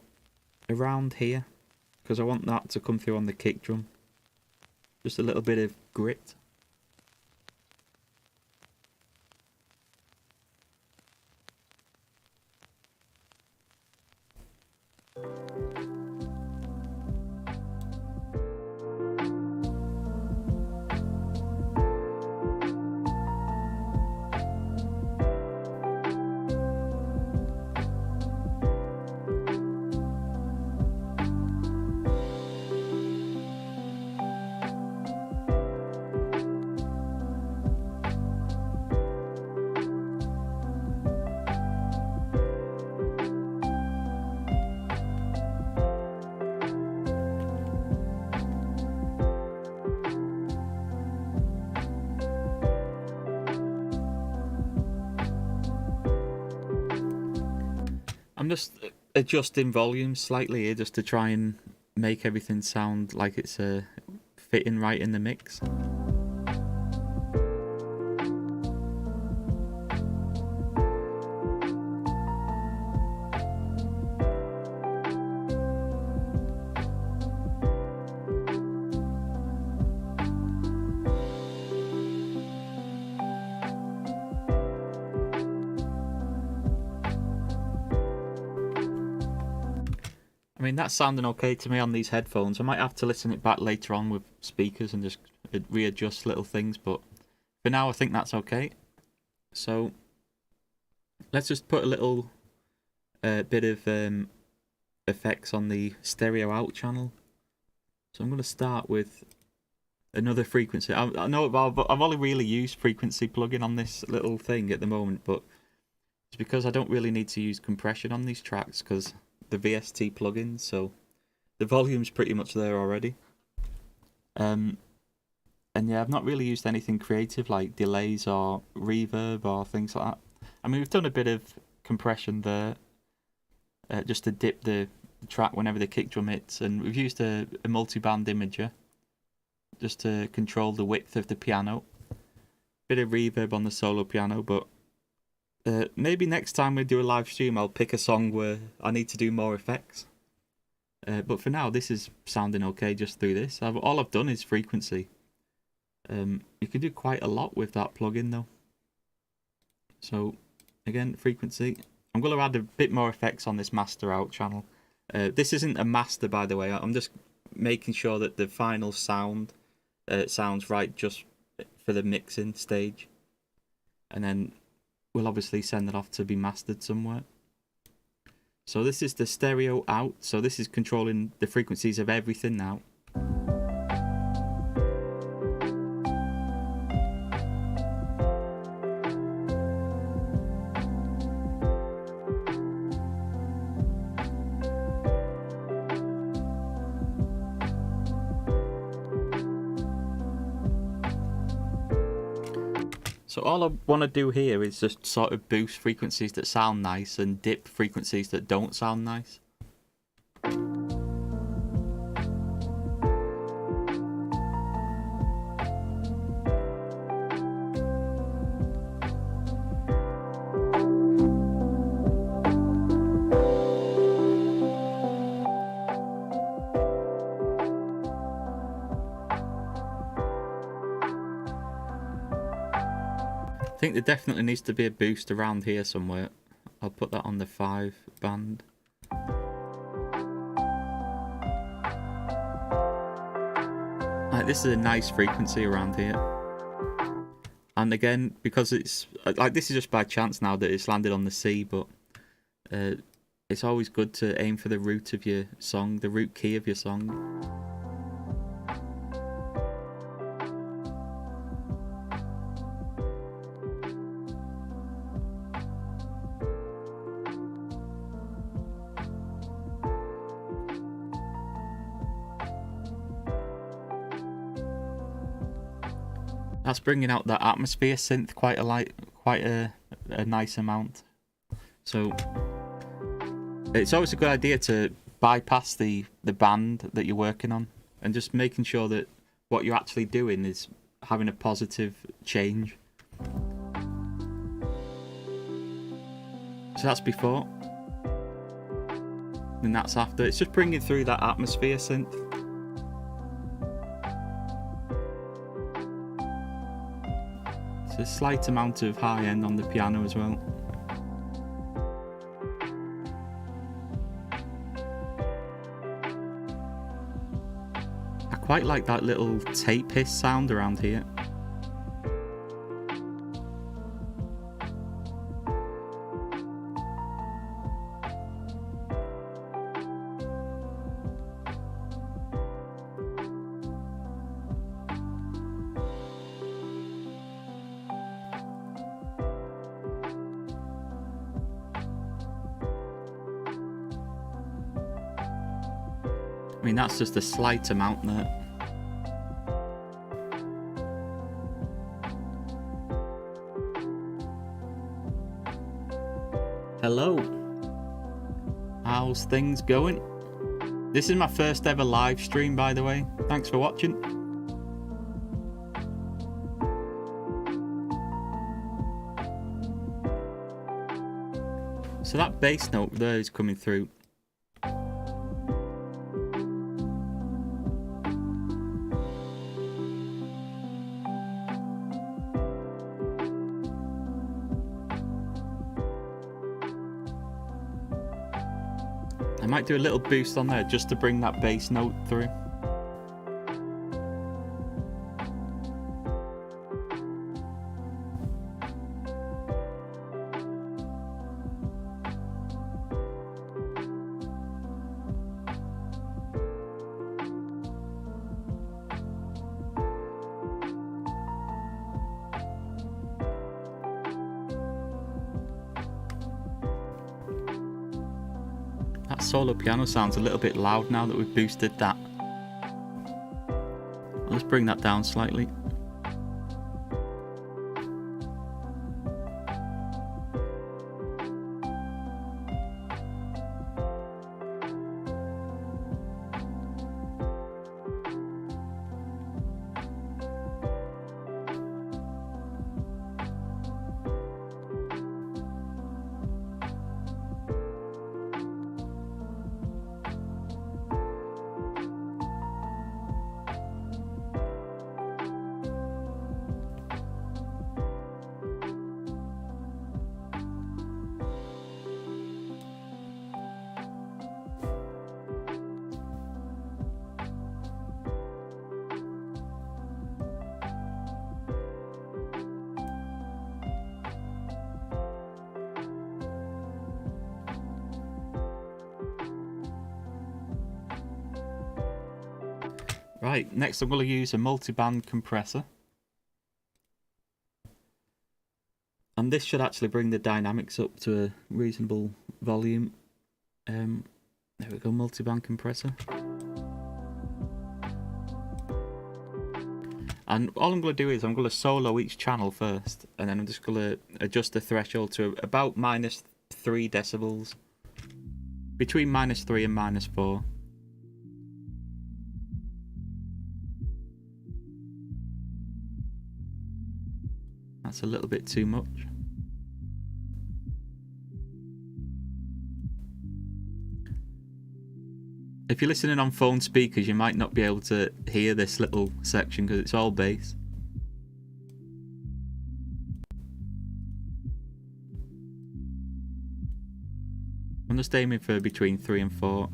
S1: around here, because I want that to come through on the kick drum. Just a little bit of grit. I'm just adjusting volume slightly here just to try and make everything sound like it's fitting right in the mix. I mean, that's sounding okay to me on these headphones. I might have to listen it back later on with speakers and just readjust little things, but for now I think that's okay. So let's just put a little bit of effects on the stereo out channel. So I'm going to start with another frequency. I know I've only really used frequency plugin on this little thing at the moment, but it's because I don't really need to use compression on these tracks because the VST plugin, so the volume's pretty much there already. And yeah, I've not really used anything creative like delays or reverb or things like that. I mean, we've done a bit of compression there, just to dip the track whenever the kick drum hits, and we've used a multi-band imager just to control the width of the piano. Bit of reverb on the solo piano, but maybe next time we do a live stream I'll pick a song where I need to do more effects. But for now this is sounding okay just through this. All I've done is frequency. You can do quite a lot with that plugin though. So again, frequency. I'm going to add a bit more effects on this master out channel. This isn't a master, by the way. I'm just making sure that the final sound sounds right just for the mixing stage. And then we'll obviously send it off to be mastered somewhere. So this is the stereo out. So this is controlling the frequencies of everything now. So all I want to do here is just sort of boost frequencies that sound nice and dip frequencies that don't sound nice. I think there definitely needs to be a boost around here somewhere. I'll put that on the 5 band. Like, this is a nice frequency around here. And again, because it's like, this is just by chance now that it's landed on the C, but it's always good to aim for the root of your song, the root key of your song. That's bringing out that atmosphere synth quite a nice amount. So it's always a good idea to bypass the band that you're working on and just making sure that what you're actually doing is having a positive change. So that's before. Then that's after. It's just bringing through that atmosphere synth. It's a slight amount of high end on the piano as well. I quite like that little tape hiss sound around here. I mean, that's just a slight amount there. Hello. How's things going? This is my first ever live stream, by the way. Thanks for watching. So that bass note there is coming through. I might do a little boost on there just to bring that bass note through. That solo piano sounds a little bit loud now that we've boosted that. Let's bring that down slightly. Right, next I'm going to use a multi-band compressor. And this should actually bring the dynamics up to a reasonable volume. There we go, multi-band compressor. And all I'm going to do is I'm going to solo each channel first, and then I'm just going to adjust the threshold to about -3 decibels. Between -3 and -4. That's a little bit too much. If you're listening on phone speakers, you might not be able to hear this little section because it's all bass. I'm just aiming for between 3 and 4.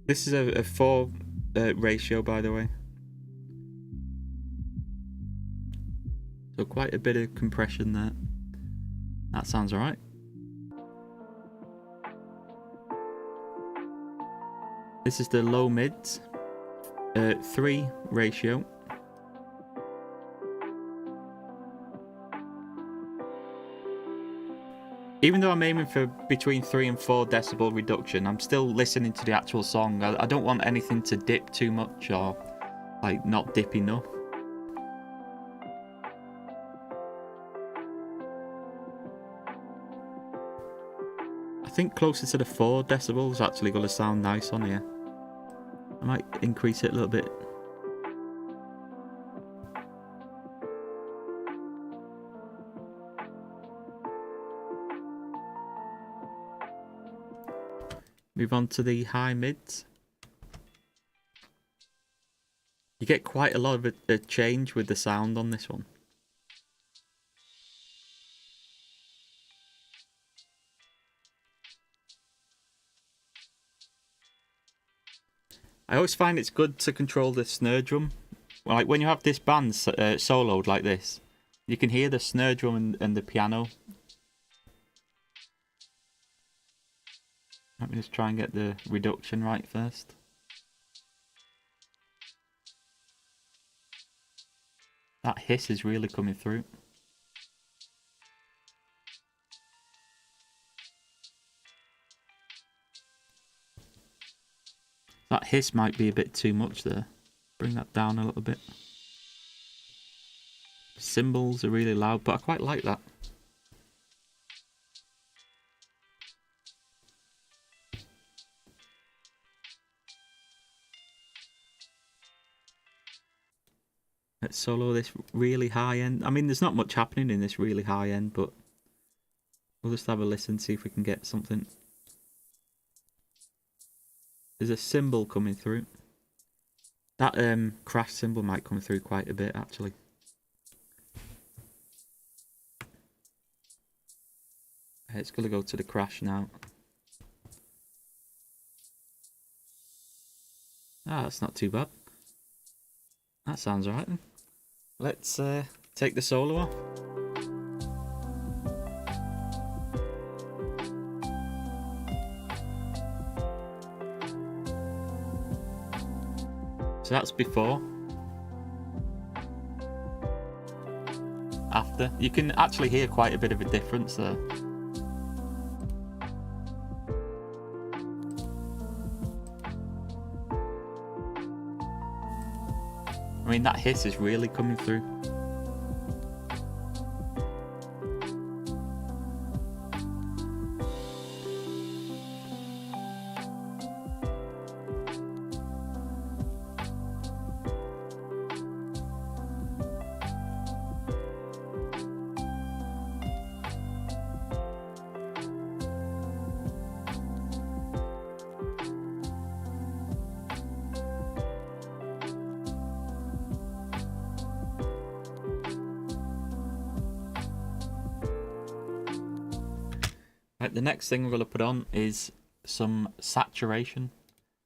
S1: This is a 4 ratio, by the way. So quite a bit of compression there. That sounds alright. This is the low mids, 3 ratio. Even though I'm aiming for between 3 and 4 decibel reduction, I'm still listening to the actual song. I don't want anything to dip too much or like not dip enough. I think closer to the 4 decibels is actually going to sound nice on here. I might increase it a little bit. Move on to the high mids. You get quite a lot of a change with the sound on this one. I always find it's good to control the snare drum. Like when you have this band soloed like this, you can hear the snare drum and the piano. Let me just try and get the reduction right first. That hiss is really coming through. That hiss might be a bit too much there. Bring that down a little bit. Cymbals are really loud, but I quite like that. Let's solo this really high end. I mean, there's not much happening in this really high end, but we'll just have a listen, see if we can get something. There's a cymbal coming through. That crash cymbal might come through quite a bit, actually. It's going to go to the crash now. Ah, that's not too bad. That sounds alright then. Let's take the solo off. So that's before. After. You can actually hear quite a bit of a difference there. I mean, that hiss is really coming through. Right, the next thing we're going to put on is some saturation.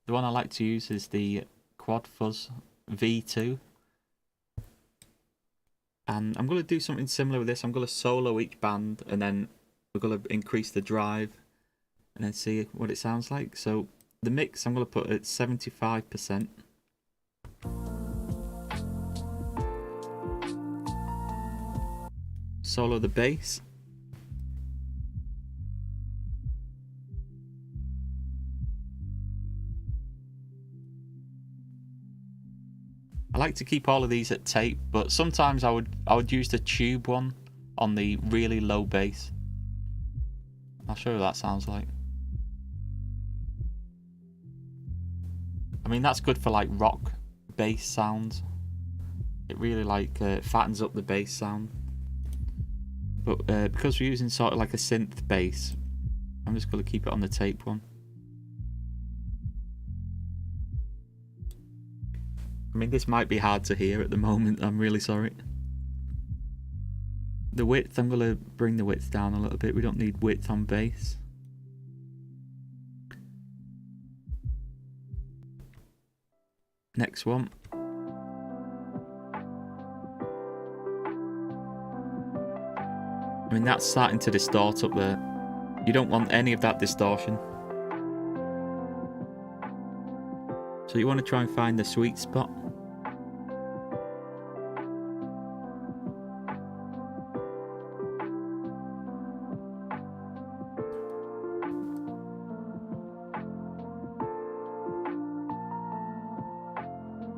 S1: The one I like to use is the Quad Fuzz V2. And I'm going to do something similar with this. I'm going to solo each band and then we're going to increase the drive and then see what it sounds like. So the mix I'm going to put at 75%. Solo the bass. I like to keep all of these at tape, but sometimes I would use the tube one on the really low bass. I'll show you what that sounds like. I mean, that's good for like rock bass sounds. It really like fattens up the bass sound. But because we're using sort of like a synth bass, I'm just going to keep it on the tape one. I mean, this might be hard to hear at the moment, I'm really sorry. The width, I'm going to bring the width down a little bit. We don't need width on bass. Next one. I mean, that's starting to distort up there. You don't want any of that distortion. So you want to try and find the sweet spot.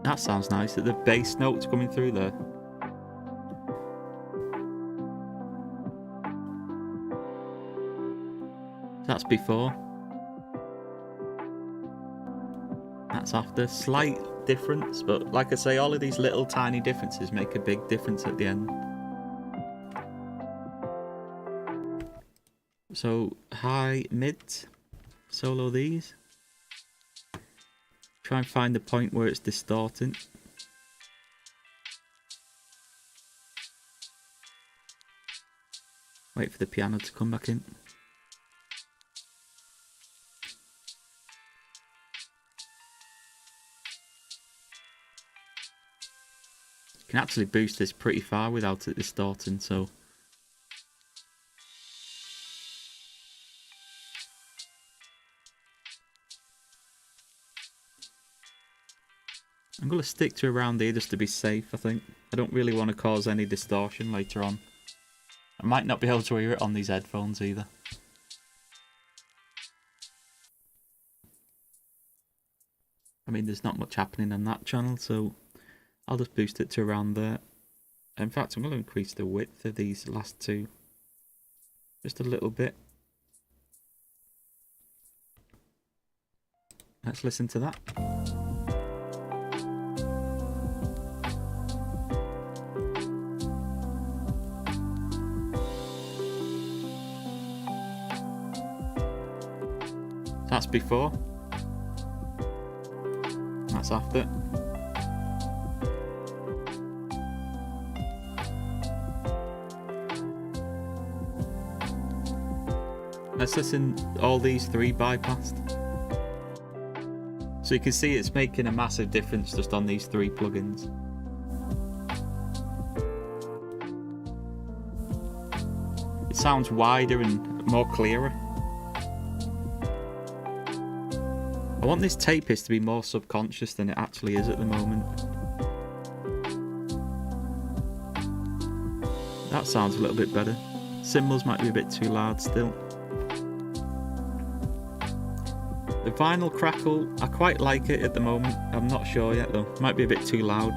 S1: That sounds nice, that the bass notes coming through there. That's before. That's after. Slight difference, but like I say, all of these little tiny differences make a big difference at the end. So high, mid, solo these. Try and find the point where it's distorting. Wait for the piano to come back in. You can actually boost this pretty far without it distorting, so... I'm going to stick to around here just to be safe, I think. I don't really want to cause any distortion later on. I might not be able to hear it on these headphones either. I mean, there's not much happening on that channel, so I'll just boost it to around there. In fact, I'm going to increase the width of these last two just a little bit. Let's listen to that. That's before. That's after. Let's listen all these three bypassed. So you can see it's making a massive difference just on these three plugins. It sounds wider and more clearer. I want this tape hiss to be more subconscious than it actually is at the moment. That sounds a little bit better. Cymbals might be a bit too loud still. The vinyl crackle, I quite like it at the moment. I'm not sure yet though. Might be a bit too loud.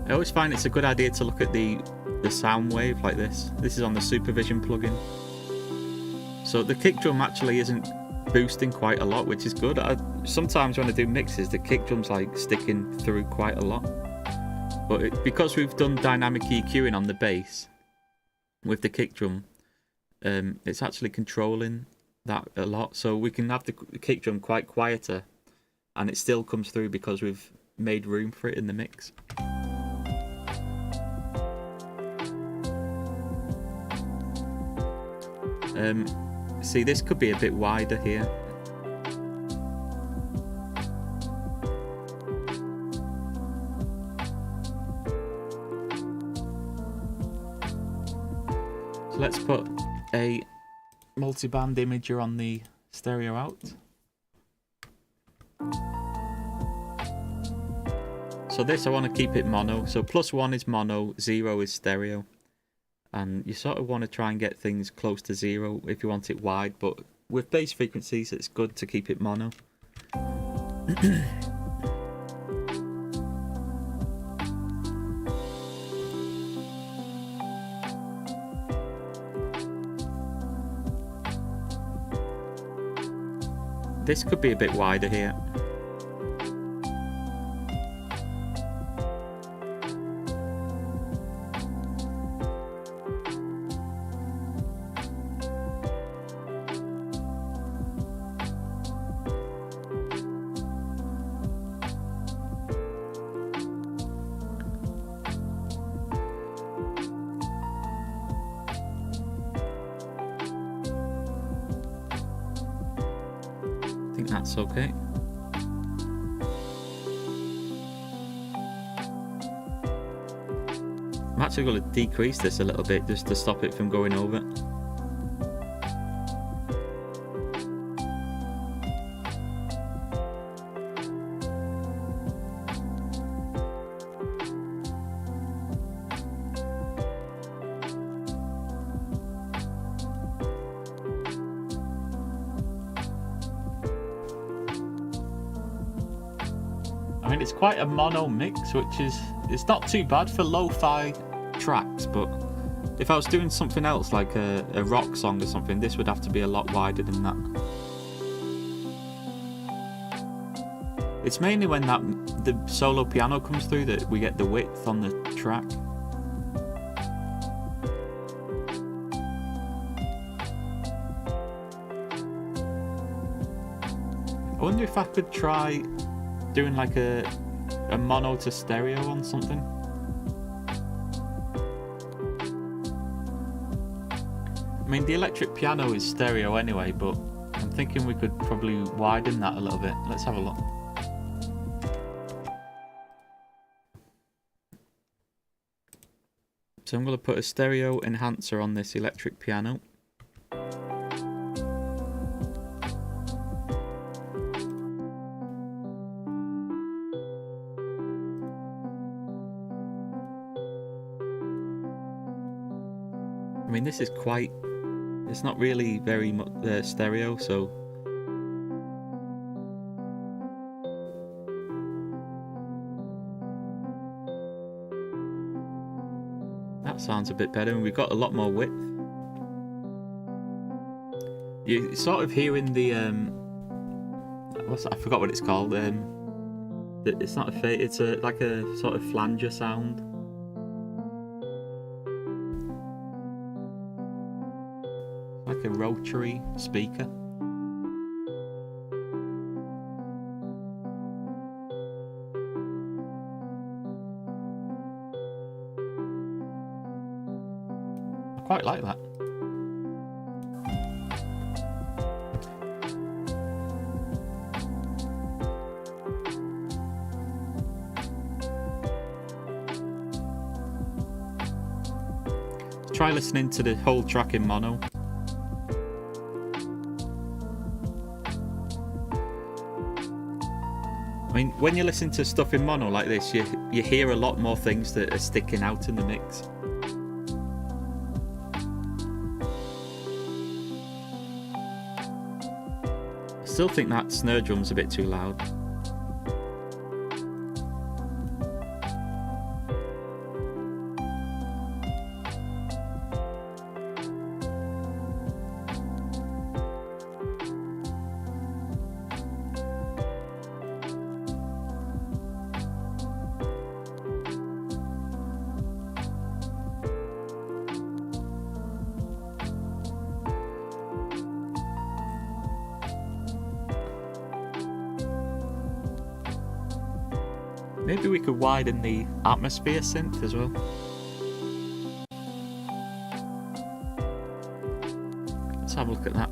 S1: I always find it's a good idea to look at the sound wave like this. This is on the Supervision plugin. So the kick drum actually isn't boosting quite a lot, which is good. Sometimes when I do mixes, the kick drum's like sticking through quite a lot. But because we've done dynamic EQing on the bass with the kick drum, it's actually controlling that a lot. So we can have the kick drum quite quieter and it still comes through because we've made room for it in the mix. See, this could be a bit wider here. So let's put a multi-band imager on the stereo out. So this I want to keep it mono. So +1 is mono, 0 is stereo. And you sort of want to try and get things close to 0 if you want it wide, but with bass frequencies it's good to keep it mono. This could be a bit wider here. I think that's okay. I'm actually going to decrease this a little bit just to stop it from going over. I mean, it's quite a mono mix, which is, it's not too bad for lo-fi tracks, but If I was doing something else, like a rock song or something, this would have to be a lot wider than that. It's mainly when the solo piano comes through that we get the width on the track. I wonder if I could try doing like a mono to stereo on something. I mean, the electric piano is stereo anyway, but I'm thinking we could probably widen that a little bit. Let's have a look. So I'm going to put a stereo enhancer on this electric piano. I mean, this is quite... It's not really very much stereo, so... That sounds a bit better, and we've got a lot more width. You're sort of hearing the... I forgot what it's called. It's not a fade, it's like a sort of flanger sound. Like a rotary speaker. I quite like that. Try listening to the whole track in mono. I mean, when you listen to stuff in mono like this, you hear a lot more things that are sticking out in the mix. I still think that snare drum's a bit too loud. Maybe we could widen the atmosphere synth as well. Let's have a look at that.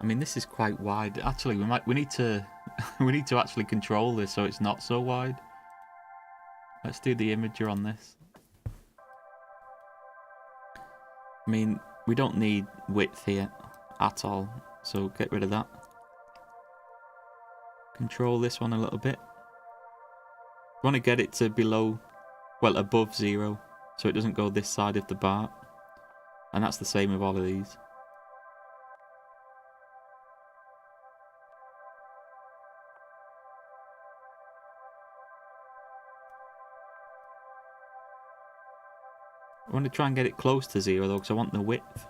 S1: I mean, this is quite wide. Actually, we need to we need to actually control this so it's not so wide. Let's do the imager on this. I mean, we don't need width here at all, so get rid of that. Control this one a little bit. Want to get it to below, well, above 0, so it doesn't go this side of the bar, and that's the same with all of these. I want to try and get it close to 0 though, because I want the width.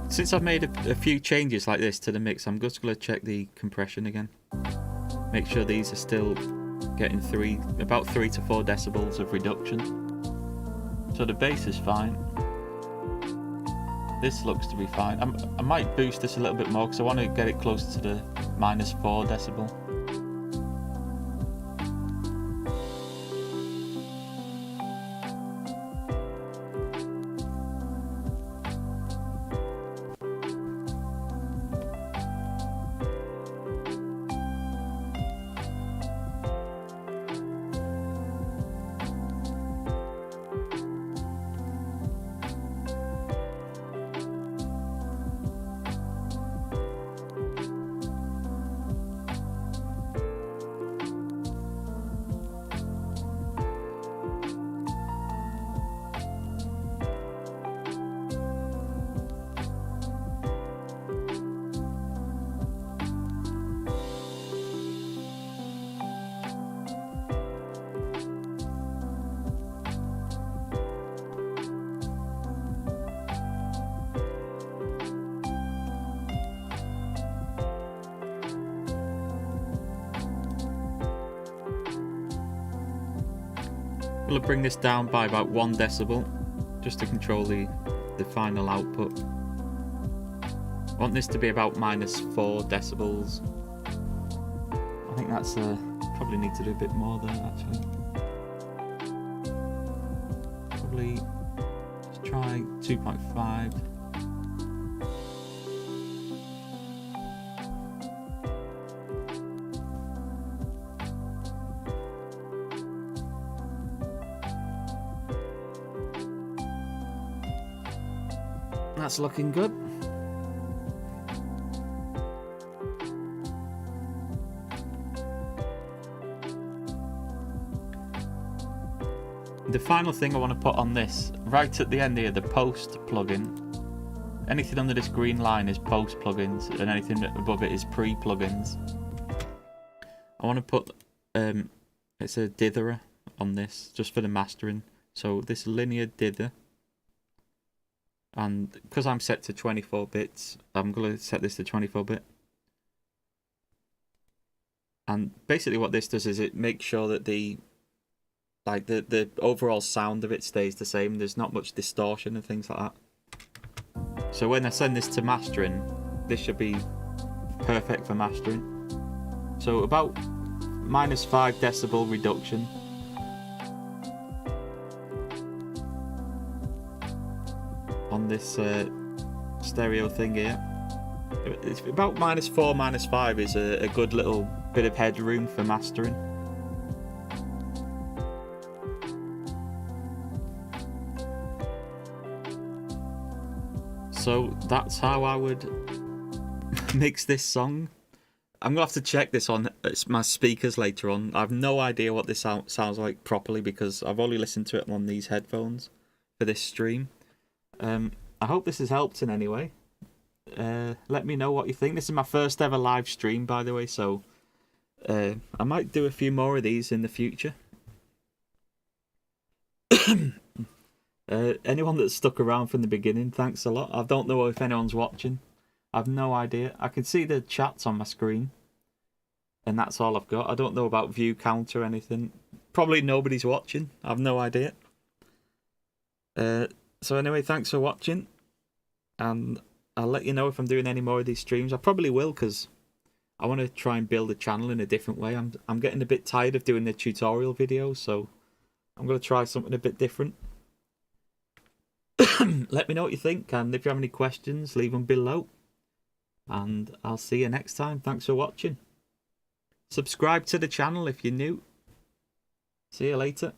S1: Since I've made a few changes like this to the mix, I'm just going to check the compression again. Make sure these are still getting about 3 to 4 decibels of reduction. So the bass is fine. This looks to be fine. I might boost this a little bit more because I want to get it closer to the -4 decibel. I'm going to bring this down by about 1 decibel just to control the final output. I want this to be about -4 decibels. I think that's probably need to do a bit more there actually. Probably let's try 2.5. That's looking good. The final thing I want to put on this, right at the end here, the post plugin. Anything under this green line is post plugins, and anything above it is pre plugins. I want to put it's a ditherer on this just for the mastering. So this linear dither. And because I'm set to 24 bits, I'm going to set this to 24 bit. And basically what this does is it makes sure that the overall sound of it stays the same. There's not much distortion and things like that. So when I send this to mastering, this should be perfect for mastering. So about -5 decibel reduction. On this stereo thing here. It's about -4, -5 is a good little bit of headroom for mastering. So that's how I would mix this song. I'm gonna have to check this on my speakers later on. I have no idea what this sounds like properly because I've only listened to it on these headphones for this stream. I hope this has helped in any way. Let me know what you think. This is my first ever live stream, by the way, so I might do a few more of these in the future. Anyone that's stuck around from the beginning, thanks a lot. I don't know if anyone's watching. I've no idea. I can see the chats on my screen, and that's all I've got. I don't know about view count or anything. Probably nobody's watching. I've no idea. So anyway, thanks for watching, and I'll let you know if I'm doing any more of these streams. I probably will, because I want to try and build a channel in a different way. I'm getting a bit tired of doing the tutorial videos, so I'm going to try something a bit different. Let me know what you think, and if you have any questions, leave them below. And I'll see you next time. Thanks for watching. Subscribe to the channel if you're new. See you later.